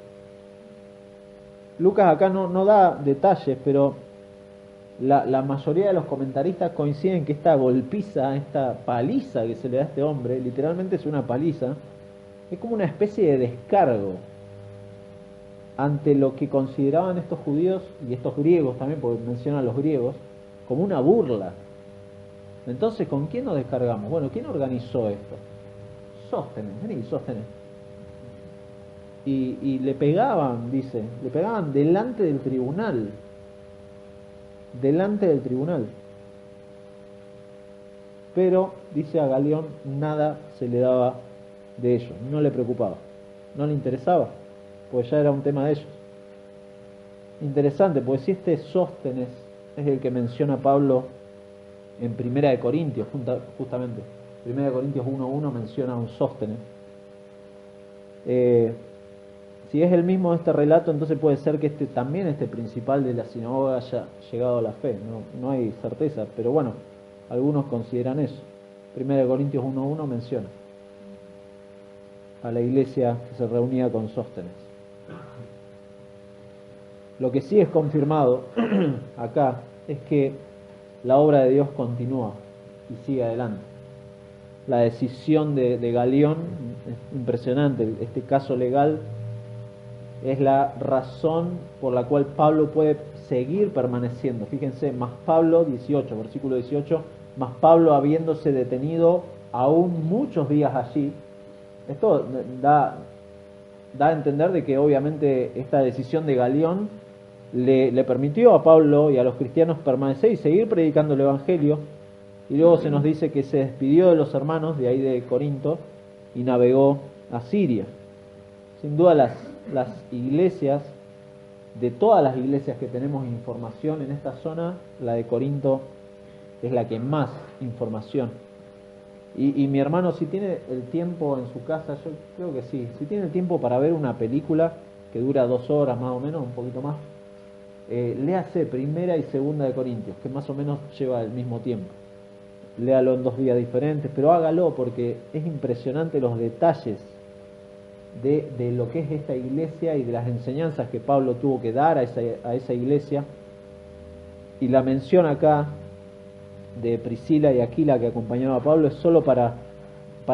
Lucas acá no da detalles, pero la mayoría de los comentaristas coinciden que esta golpiza, esta paliza que se le da a este hombre, literalmente es una paliza, es como una especie de descargo ante lo que consideraban estos judíos y estos griegos también, porque mencionan a los griegos, como una burla. Entonces, ¿con quién nos descargamos? Bueno, ¿quién organizó esto? Sóstenes, vení, Sóstenes. Y le pegaban, dice, le pegaban delante del tribunal. Delante del tribunal. Pero, dice a Galión, nada se le daba de ello, no le preocupaba, no le interesaba, pues ya era un tema de ellos. Interesante, pues si este Sóstenes es el que menciona Pablo en Primera de Corintios, justamente. Primera de Corintios 1.1 menciona a un Sóstenes. Si es el mismo de este relato, entonces puede ser que también este principal de la sinagoga haya llegado a la fe. No hay certeza, pero bueno, algunos consideran eso. Primera de Corintios 1.1 menciona a la iglesia que se reunía con Sóstenes. Lo que sí es confirmado acá es que la obra de Dios continúa y sigue adelante. la decisión de Galión, es impresionante, este caso legal es la razón por la cual Pablo puede seguir permaneciendo. Fíjense, más Pablo, 18, versículo 18, más Pablo habiéndose detenido aún muchos días allí. Esto da a entender de que obviamente esta decisión de Galión le permitió a Pablo y a los cristianos permanecer y seguir predicando el Evangelio. Y luego se nos dice que se despidió de los hermanos de ahí de Corinto y navegó a Siria. Sin duda las iglesias, de todas las iglesias que tenemos información en esta zona, la de Corinto es la que más información. Y mi hermano, si tiene el tiempo en su casa, yo creo que sí, si tiene el tiempo para ver una película que dura 2 horas más o menos, un poquito más, léase Primera y Segunda de Corintios, que más o menos lleva el mismo tiempo. Léalo en 2 días diferentes, pero hágalo porque es impresionante los detalles de lo que es esta iglesia y de las enseñanzas que Pablo tuvo que dar a esa iglesia. Y la mención acá de Priscila y Aquila que acompañaba a Pablo es solo para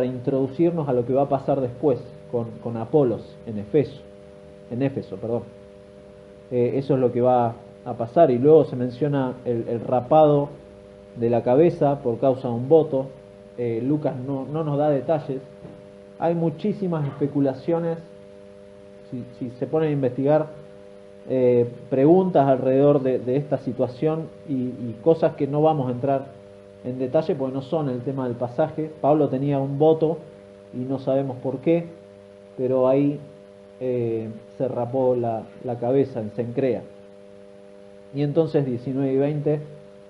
introducirnos a lo que va a pasar después con Apolos en Éfeso. Eso es lo que va a pasar. Y luego se menciona el rapado de la cabeza por causa de un voto. Lucas no nos da detalles. Hay muchísimas especulaciones. Si se ponen a investigar preguntas alrededor de esta situación y cosas que no vamos a entrar en detalle porque no son el tema del pasaje. Pablo tenía un voto y no sabemos por qué, pero ahí se rapó la cabeza en Cencrea. Y entonces 19 y 20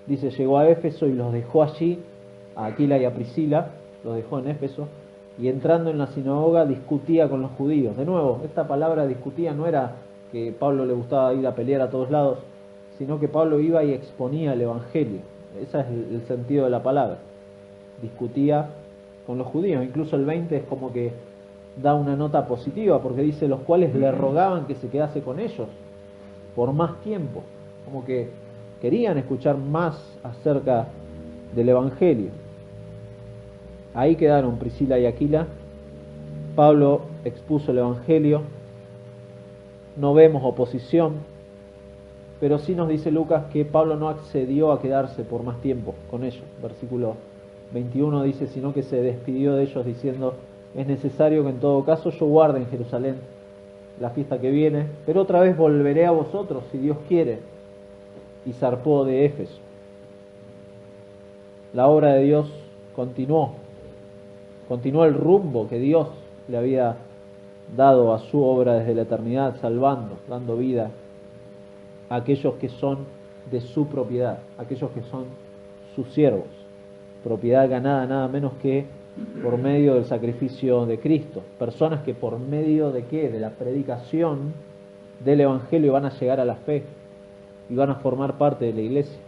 dice: llegó a Éfeso y los dejó allí, a Aquila y a Priscila, los dejó en Éfeso, y entrando en la sinagoga discutía con los judíos. De nuevo, esta palabra discutía no era que Pablo le gustaba ir a pelear a todos lados, sino que Pablo iba y exponía el Evangelio. Ese es el sentido de la palabra. Discutía con los judíos. Incluso el 20 es como que da una nota positiva, porque dice: los cuales le rogaban que se quedase con ellos por más tiempo. Como que querían escuchar más acerca del Evangelio. Ahí quedaron Priscila y Aquila. Pablo expuso el Evangelio. No vemos oposición, pero sí nos dice Lucas que Pablo no accedió a quedarse por más tiempo con ellos. Versículo 21 dice: sino que se despidió de ellos diciendo: es necesario que en todo caso yo guarde en Jerusalén la fiesta que viene, pero otra vez volveré a vosotros si Dios quiere. Y zarpó de Éfeso. La obra de Dios continuó el rumbo que Dios le había dado a su obra desde la eternidad, salvando, dando vida a aquellos que son de su propiedad, aquellos que son sus siervos, propiedad ganada nada menos que por medio del sacrificio de Cristo, personas que por medio de ¿qué? De la predicación del Evangelio van a llegar a la fe y van a formar parte de la iglesia,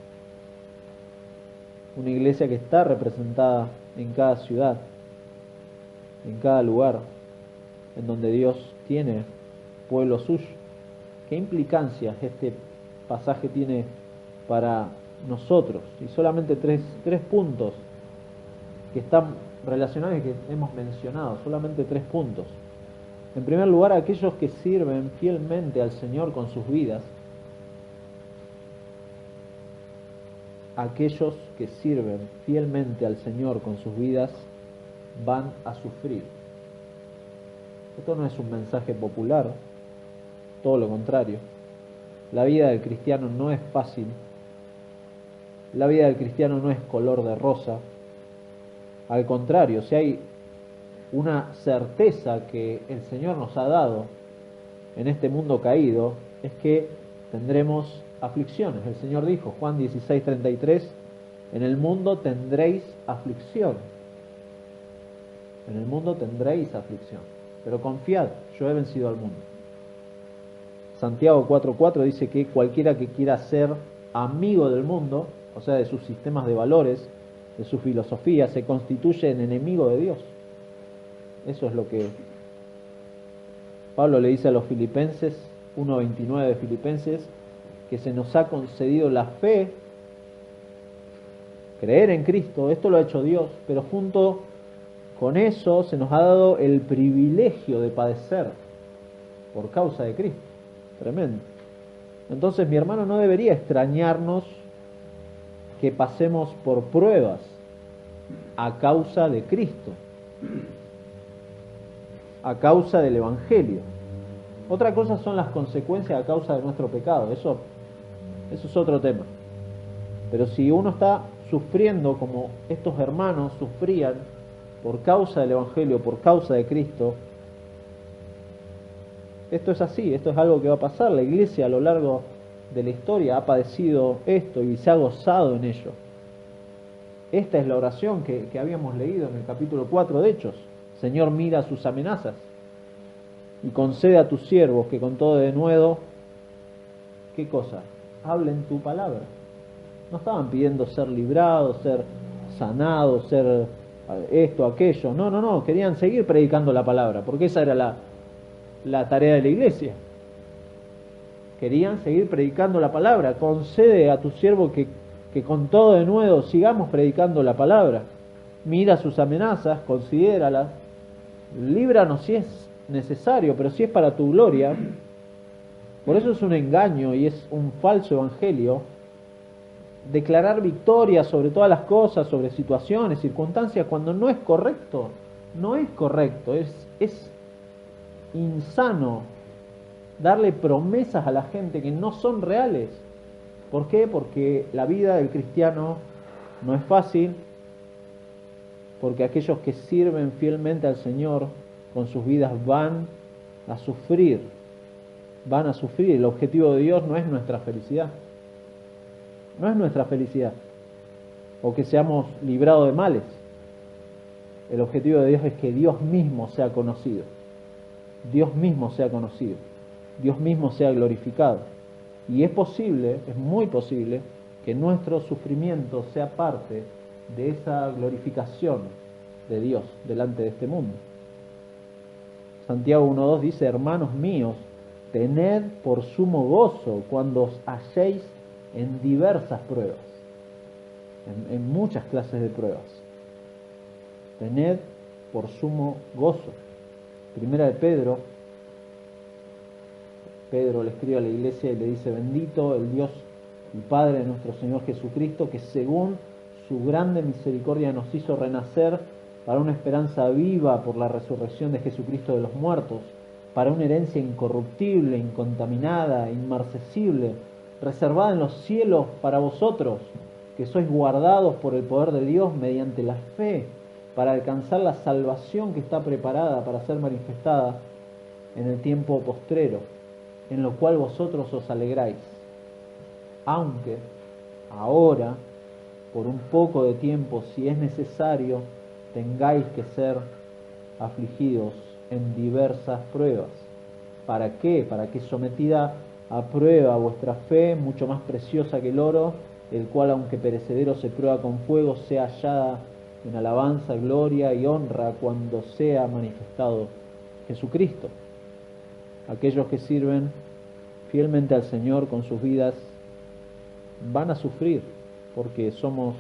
una iglesia que está representada en cada ciudad, en cada lugar en donde Dios tiene pueblo suyo. ¿Qué implicancias este pasaje tiene para nosotros? Y solamente tres puntos que están relacionados y que hemos mencionado, solamente 3 puntos. En primer lugar, aquellos que sirven fielmente al Señor con sus vidas, aquellos que sirven fielmente al Señor con sus vidas van a sufrir. Esto no es un mensaje popular, todo lo contrario. La vida del cristiano no es fácil. La vida del cristiano no es color de rosa. Al contrario, si hay una certeza que el Señor nos ha dado en este mundo caído, es que tendremos aflicciones. El Señor dijo, Juan 16:33, en el mundo tendréis aflicción. En el mundo tendréis aflicción. Pero confiad, yo he vencido al mundo. Santiago 4:4 dice que cualquiera que quiera ser amigo del mundo, o sea, de sus sistemas de valores, de su filosofía, se constituye en enemigo de Dios. Eso es lo que Pablo le dice a los Filipenses, 1:29 de Filipenses, que se nos ha concedido la fe, creer en Cristo, esto lo ha hecho Dios, pero junto con eso se nos ha dado el privilegio de padecer por causa de Cristo. Tremendo. Entonces, mi hermano, no debería extrañarnos que pasemos por pruebas a causa de Cristo, a causa del Evangelio. Otra cosa son las consecuencias a causa de nuestro pecado, eso es otro tema. Pero si uno está sufriendo como estos hermanos sufrían por causa del Evangelio, por causa de Cristo, esto es así, esto es algo que va a pasar. La iglesia a lo largo de la historia ha padecido esto y se ha gozado en ello. Esta es la oración que habíamos leído en el capítulo 4 de Hechos. Señor, mira sus amenazas y concede a tus siervos que con todo denuedo, ¿qué cosa? Hablen tu palabra. No estaban pidiendo ser librados, ser sanados, ser esto, aquello. No, querían seguir predicando la palabra, porque esa era la tarea de la iglesia. Querían seguir predicando la palabra. Concede a tu siervo que con todo denuedo sigamos predicando la palabra. Mira sus amenazas, considéralas, líbranos si es necesario, pero si es para tu gloria. Por eso es un engaño y es un falso evangelio declarar victoria sobre todas las cosas, sobre situaciones, circunstancias, cuando no es correcto. No es correcto, es insano darle promesas a la gente que no son reales. ¿Por qué? Porque la vida del cristiano no es fácil, porque aquellos que sirven fielmente al Señor con sus vidas van a sufrir. El objetivo de Dios no es nuestra felicidad. No es nuestra felicidad o que seamos librados de males. El objetivo de Dios es que Dios mismo sea conocido. Dios mismo sea conocido. Dios mismo sea glorificado. Y es posible, es muy posible, que nuestro sufrimiento sea parte de esa glorificación de Dios delante de este mundo. Santiago 1:2 dice: hermanos míos, tened por sumo gozo cuando os halléis en diversas pruebas, en muchas clases de pruebas. Tened por sumo gozo. Primera de Pedro le escribe a la iglesia y le dice: bendito el Dios y Padre de nuestro Señor Jesucristo, que según su grande misericordia nos hizo renacer para una esperanza viva por la resurrección de Jesucristo de los muertos, para una herencia incorruptible, incontaminada, inmarcesible, reservada en los cielos para vosotros, que sois guardados por el poder de Dios mediante la fe, para alcanzar la salvación que está preparada para ser manifestada en el tiempo postrero, en lo cual vosotros os alegráis, aunque ahora, por un poco de tiempo, si es necesario, tengáis que ser afligidos en diversas pruebas. ¿Para qué? Para que sometida a prueba vuestra fe, mucho más preciosa que el oro, el cual aunque perecedero se prueba con fuego, sea hallada en alabanza, gloria y honra cuando sea manifestado Jesucristo. Aquellos que sirven fielmente al Señor con sus vidas van a sufrir, porque somos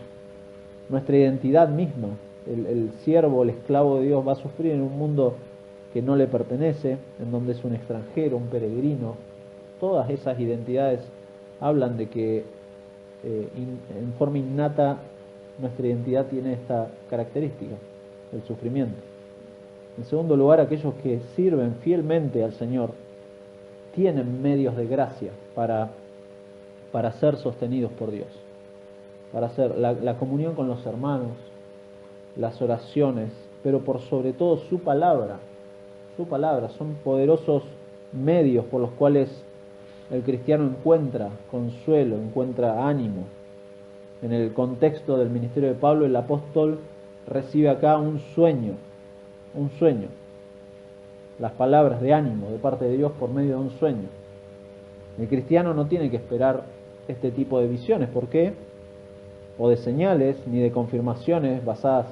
nuestra identidad misma. El siervo, el esclavo de Dios va a sufrir en un mundo que no le pertenece, en donde es un extranjero, un peregrino. Todas esas identidades hablan de que en forma innata nuestra identidad tiene esta característica, el sufrimiento. En segundo lugar, aquellos que sirven fielmente al Señor tienen medios de gracia para ser sostenidos por Dios, para hacer la comunión con los hermanos, las oraciones, pero por sobre todo su palabra. Su palabra son poderosos medios por los cuales el cristiano encuentra consuelo, encuentra ánimo. En el contexto del ministerio de Pablo, el apóstol recibe acá un sueño, las palabras de ánimo de parte de Dios por medio de un sueño. El cristiano no tiene que esperar este tipo de visiones, ¿por qué? O de señales, ni de confirmaciones basadas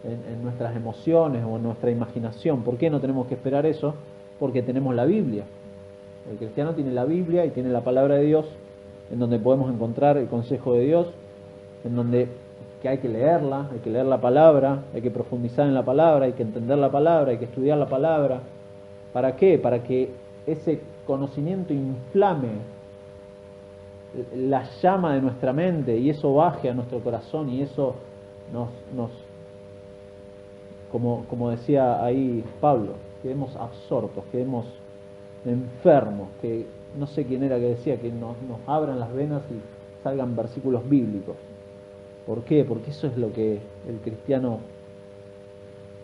en nuestras emociones o en nuestra imaginación. ¿Por qué no tenemos que esperar eso? Porque tenemos la Biblia. El cristiano tiene la Biblia y tiene la palabra de Dios, en donde podemos encontrar el consejo de Dios, en donde que hay que leerla, hay que leer la palabra, hay que profundizar en la palabra, hay que entender la palabra, hay que estudiar la palabra. ¿Para qué? Para que ese conocimiento inflame la llama de nuestra mente y eso baje a nuestro corazón y eso nos como decía ahí Pablo, quedemos absortos, quedemos enfermos, que no sé quién era que decía, que nos abran las venas y salgan versículos bíblicos. ¿Por qué? Porque eso es lo que el cristiano,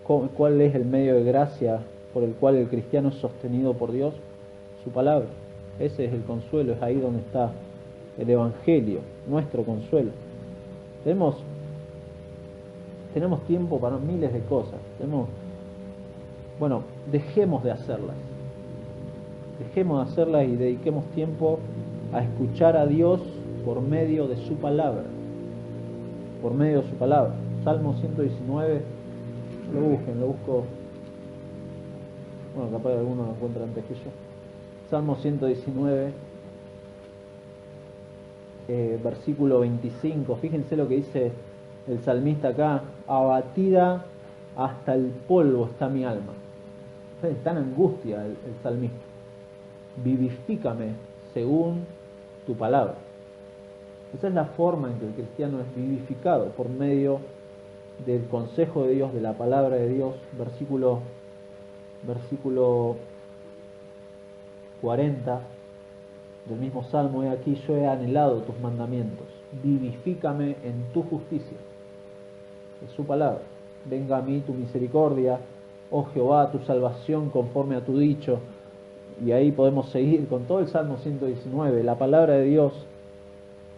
¿cuál es el medio de gracia por el cual el cristiano es sostenido por Dios? Su palabra. Ese es el consuelo, es ahí donde está el Evangelio, nuestro consuelo. Tenemos tiempo para miles de cosas. Dejemos de hacerlas. Dejemos de hacerlas y dediquemos tiempo a escuchar a Dios por medio de su palabra. Por medio de su palabra. Salmo 119, lo busco. Bueno, capaz alguno lo encuentra antes que yo. Salmo 119, versículo 25. Fíjense lo que dice el salmista acá: abatida hasta el polvo está mi alma. Está en angustia el salmista. Vivifícame según tu palabra. Esa es la forma en que el cristiano es vivificado, por medio del consejo de Dios, de la palabra de Dios. Versículo 40 del mismo Salmo: he aquí, yo he anhelado tus mandamientos, vivifícame en tu justicia. Es su palabra. Venga a mí tu misericordia, oh Jehová, tu salvación conforme a tu dicho. Y ahí podemos seguir con todo el Salmo 119. La palabra de Dios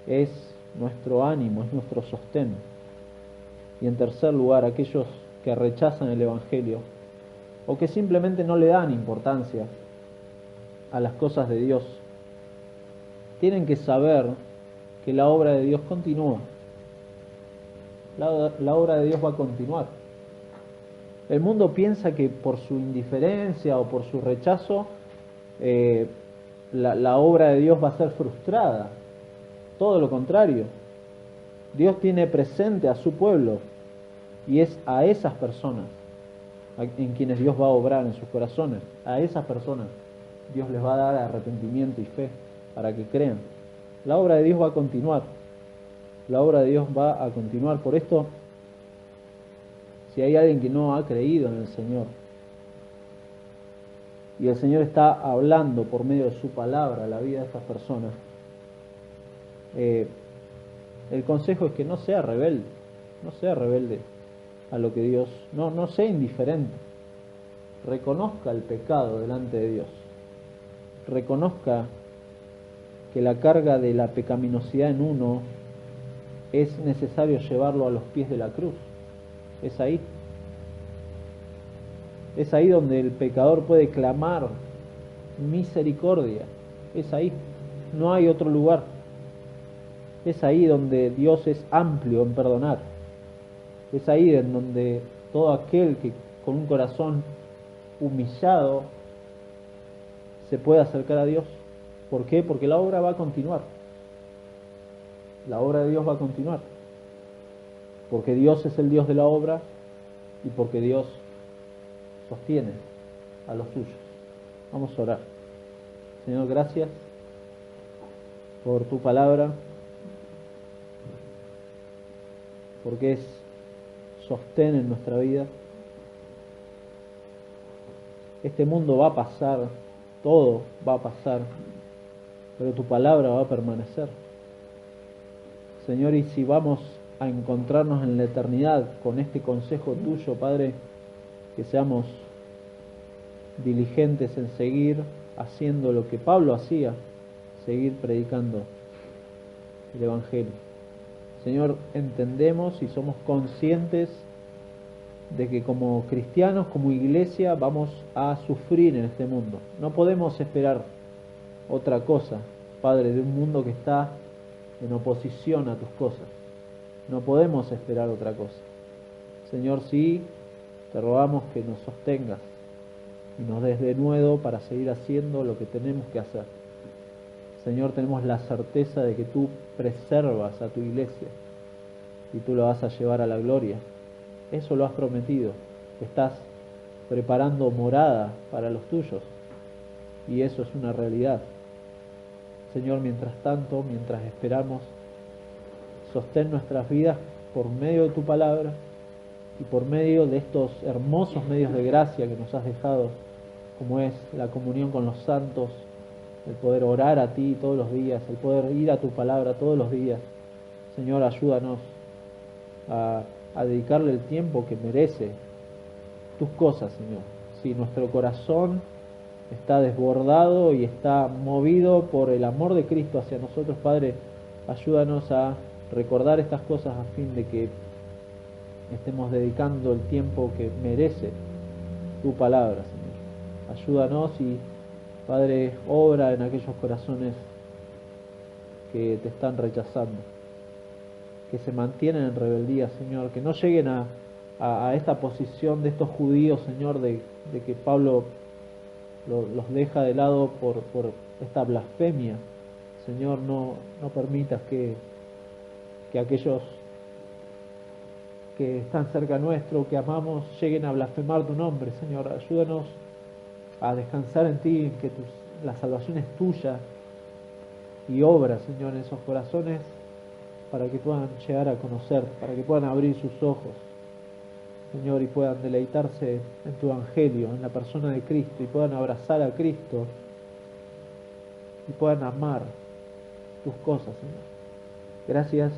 es nuestro ánimo, es nuestro sostén. Y en tercer lugar, aquellos que rechazan el Evangelio o que simplemente no le dan importancia a las cosas de Dios, tienen que saber que la obra de Dios continúa. La obra de Dios va a continuar. El mundo piensa que por su indiferencia o por su rechazo la obra de Dios va a ser frustrada. Todo lo contrario. Dios tiene presente a su pueblo y es a esas personas en quienes Dios va a obrar en sus corazones. A esas personas Dios les va a dar arrepentimiento y fe para que crean. La obra de Dios va a continuar. La obra de Dios va a continuar. Por esto, si hay alguien que no ha creído en el Señor y el Señor está hablando por medio de su palabra a la vida de estas personas, el consejo es que no sea rebelde a lo que Dios, no sea indiferente, reconozca el pecado delante de Dios, reconozca que la carga de la pecaminosidad en uno es necesario llevarlo a los pies de la cruz. Es ahí donde el pecador puede clamar misericordia. Es ahí, no hay otro lugar. Es ahí donde Dios es amplio en perdonar. Es ahí en donde todo aquel que con un corazón humillado se puede acercar a Dios. ¿Por qué? Porque la obra va a continuar. La obra de Dios va a continuar. Porque Dios es el Dios de la obra y porque Dios sostiene a los suyos. Vamos a orar. Señor, gracias por tu palabra, porque es sostén en nuestra vida. Este mundo va a pasar, todo va a pasar, pero tu palabra va a permanecer. Señor, y si vamos a encontrarnos en la eternidad con este consejo tuyo, Padre, que seamos diligentes en seguir haciendo lo que Pablo hacía, seguir predicando el Evangelio. Señor, entendemos y somos conscientes de que como cristianos, como iglesia, vamos a sufrir en este mundo. No podemos esperar otra cosa, Padre, de un mundo que está en oposición a tus cosas. No podemos esperar otra cosa. Señor, sí, te rogamos que nos sostengas y nos des de nuevo para seguir haciendo lo que tenemos que hacer. Señor, tenemos la certeza de que tú preservas a tu iglesia, y tú lo vas a llevar a la gloria. Eso lo has prometido. Estás preparando morada para los tuyos y eso es una realidad. Señor, mientras tanto, mientras esperamos, sostén nuestras vidas por medio de tu palabra y por medio de estos hermosos medios de gracia que nos has dejado, como es la comunión con los santos, el poder orar a ti todos los días, el poder ir a tu palabra todos los días. Señor, ayúdanos a dedicarle el tiempo que merece tus cosas, Señor. Si nuestro corazón está desbordado y está movido por el amor de Cristo hacia nosotros, Padre, ayúdanos a recordar estas cosas a fin de que estemos dedicando el tiempo que merece tu palabra, Señor. Ayúdanos y, Padre, obra en aquellos corazones que te están rechazando, que se mantienen en rebeldía, Señor, que no lleguen a esta posición de estos judíos, Señor, de que Pablo los deja de lado por esta blasfemia. Señor, no permitas que aquellos que están cerca nuestro, que amamos, lleguen a blasfemar tu nombre. Señor, ayúdanos a descansar en ti, en que la salvación es tuya y obra, Señor, en esos corazones para que puedan llegar a conocer, para que puedan abrir sus ojos, Señor, y puedan deleitarse en tu evangelio, en la persona de Cristo, y puedan abrazar a Cristo y puedan amar tus cosas, Señor. Gracias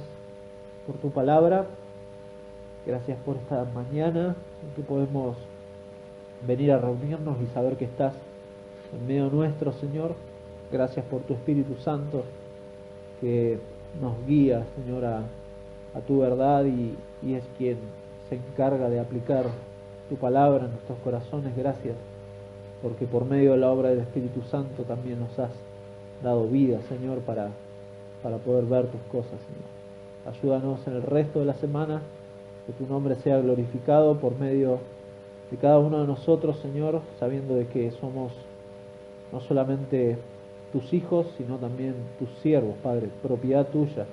por tu palabra, gracias por esta mañana en que podemos venir a reunirnos y saber que estás en medio nuestro, Señor. Gracias por tu Espíritu Santo que nos guía, Señor, a tu verdad y es quien se encarga de aplicar tu palabra en nuestros corazones. Gracias porque por medio de la obra del Espíritu Santo también nos has dado vida, Señor, para poder ver tus cosas, Señor. Ayúdanos en el resto de la semana, que tu nombre sea glorificado por medio de cada uno de nosotros, Señor, sabiendo de que somos no solamente tus hijos, sino también tus siervos, Padre, propiedad tuya,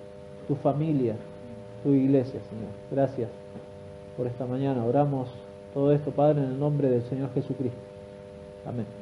tu familia, tu iglesia, Señor. Gracias por esta mañana. Oramos todo esto, Padre, en el nombre del Señor Jesucristo. Amén.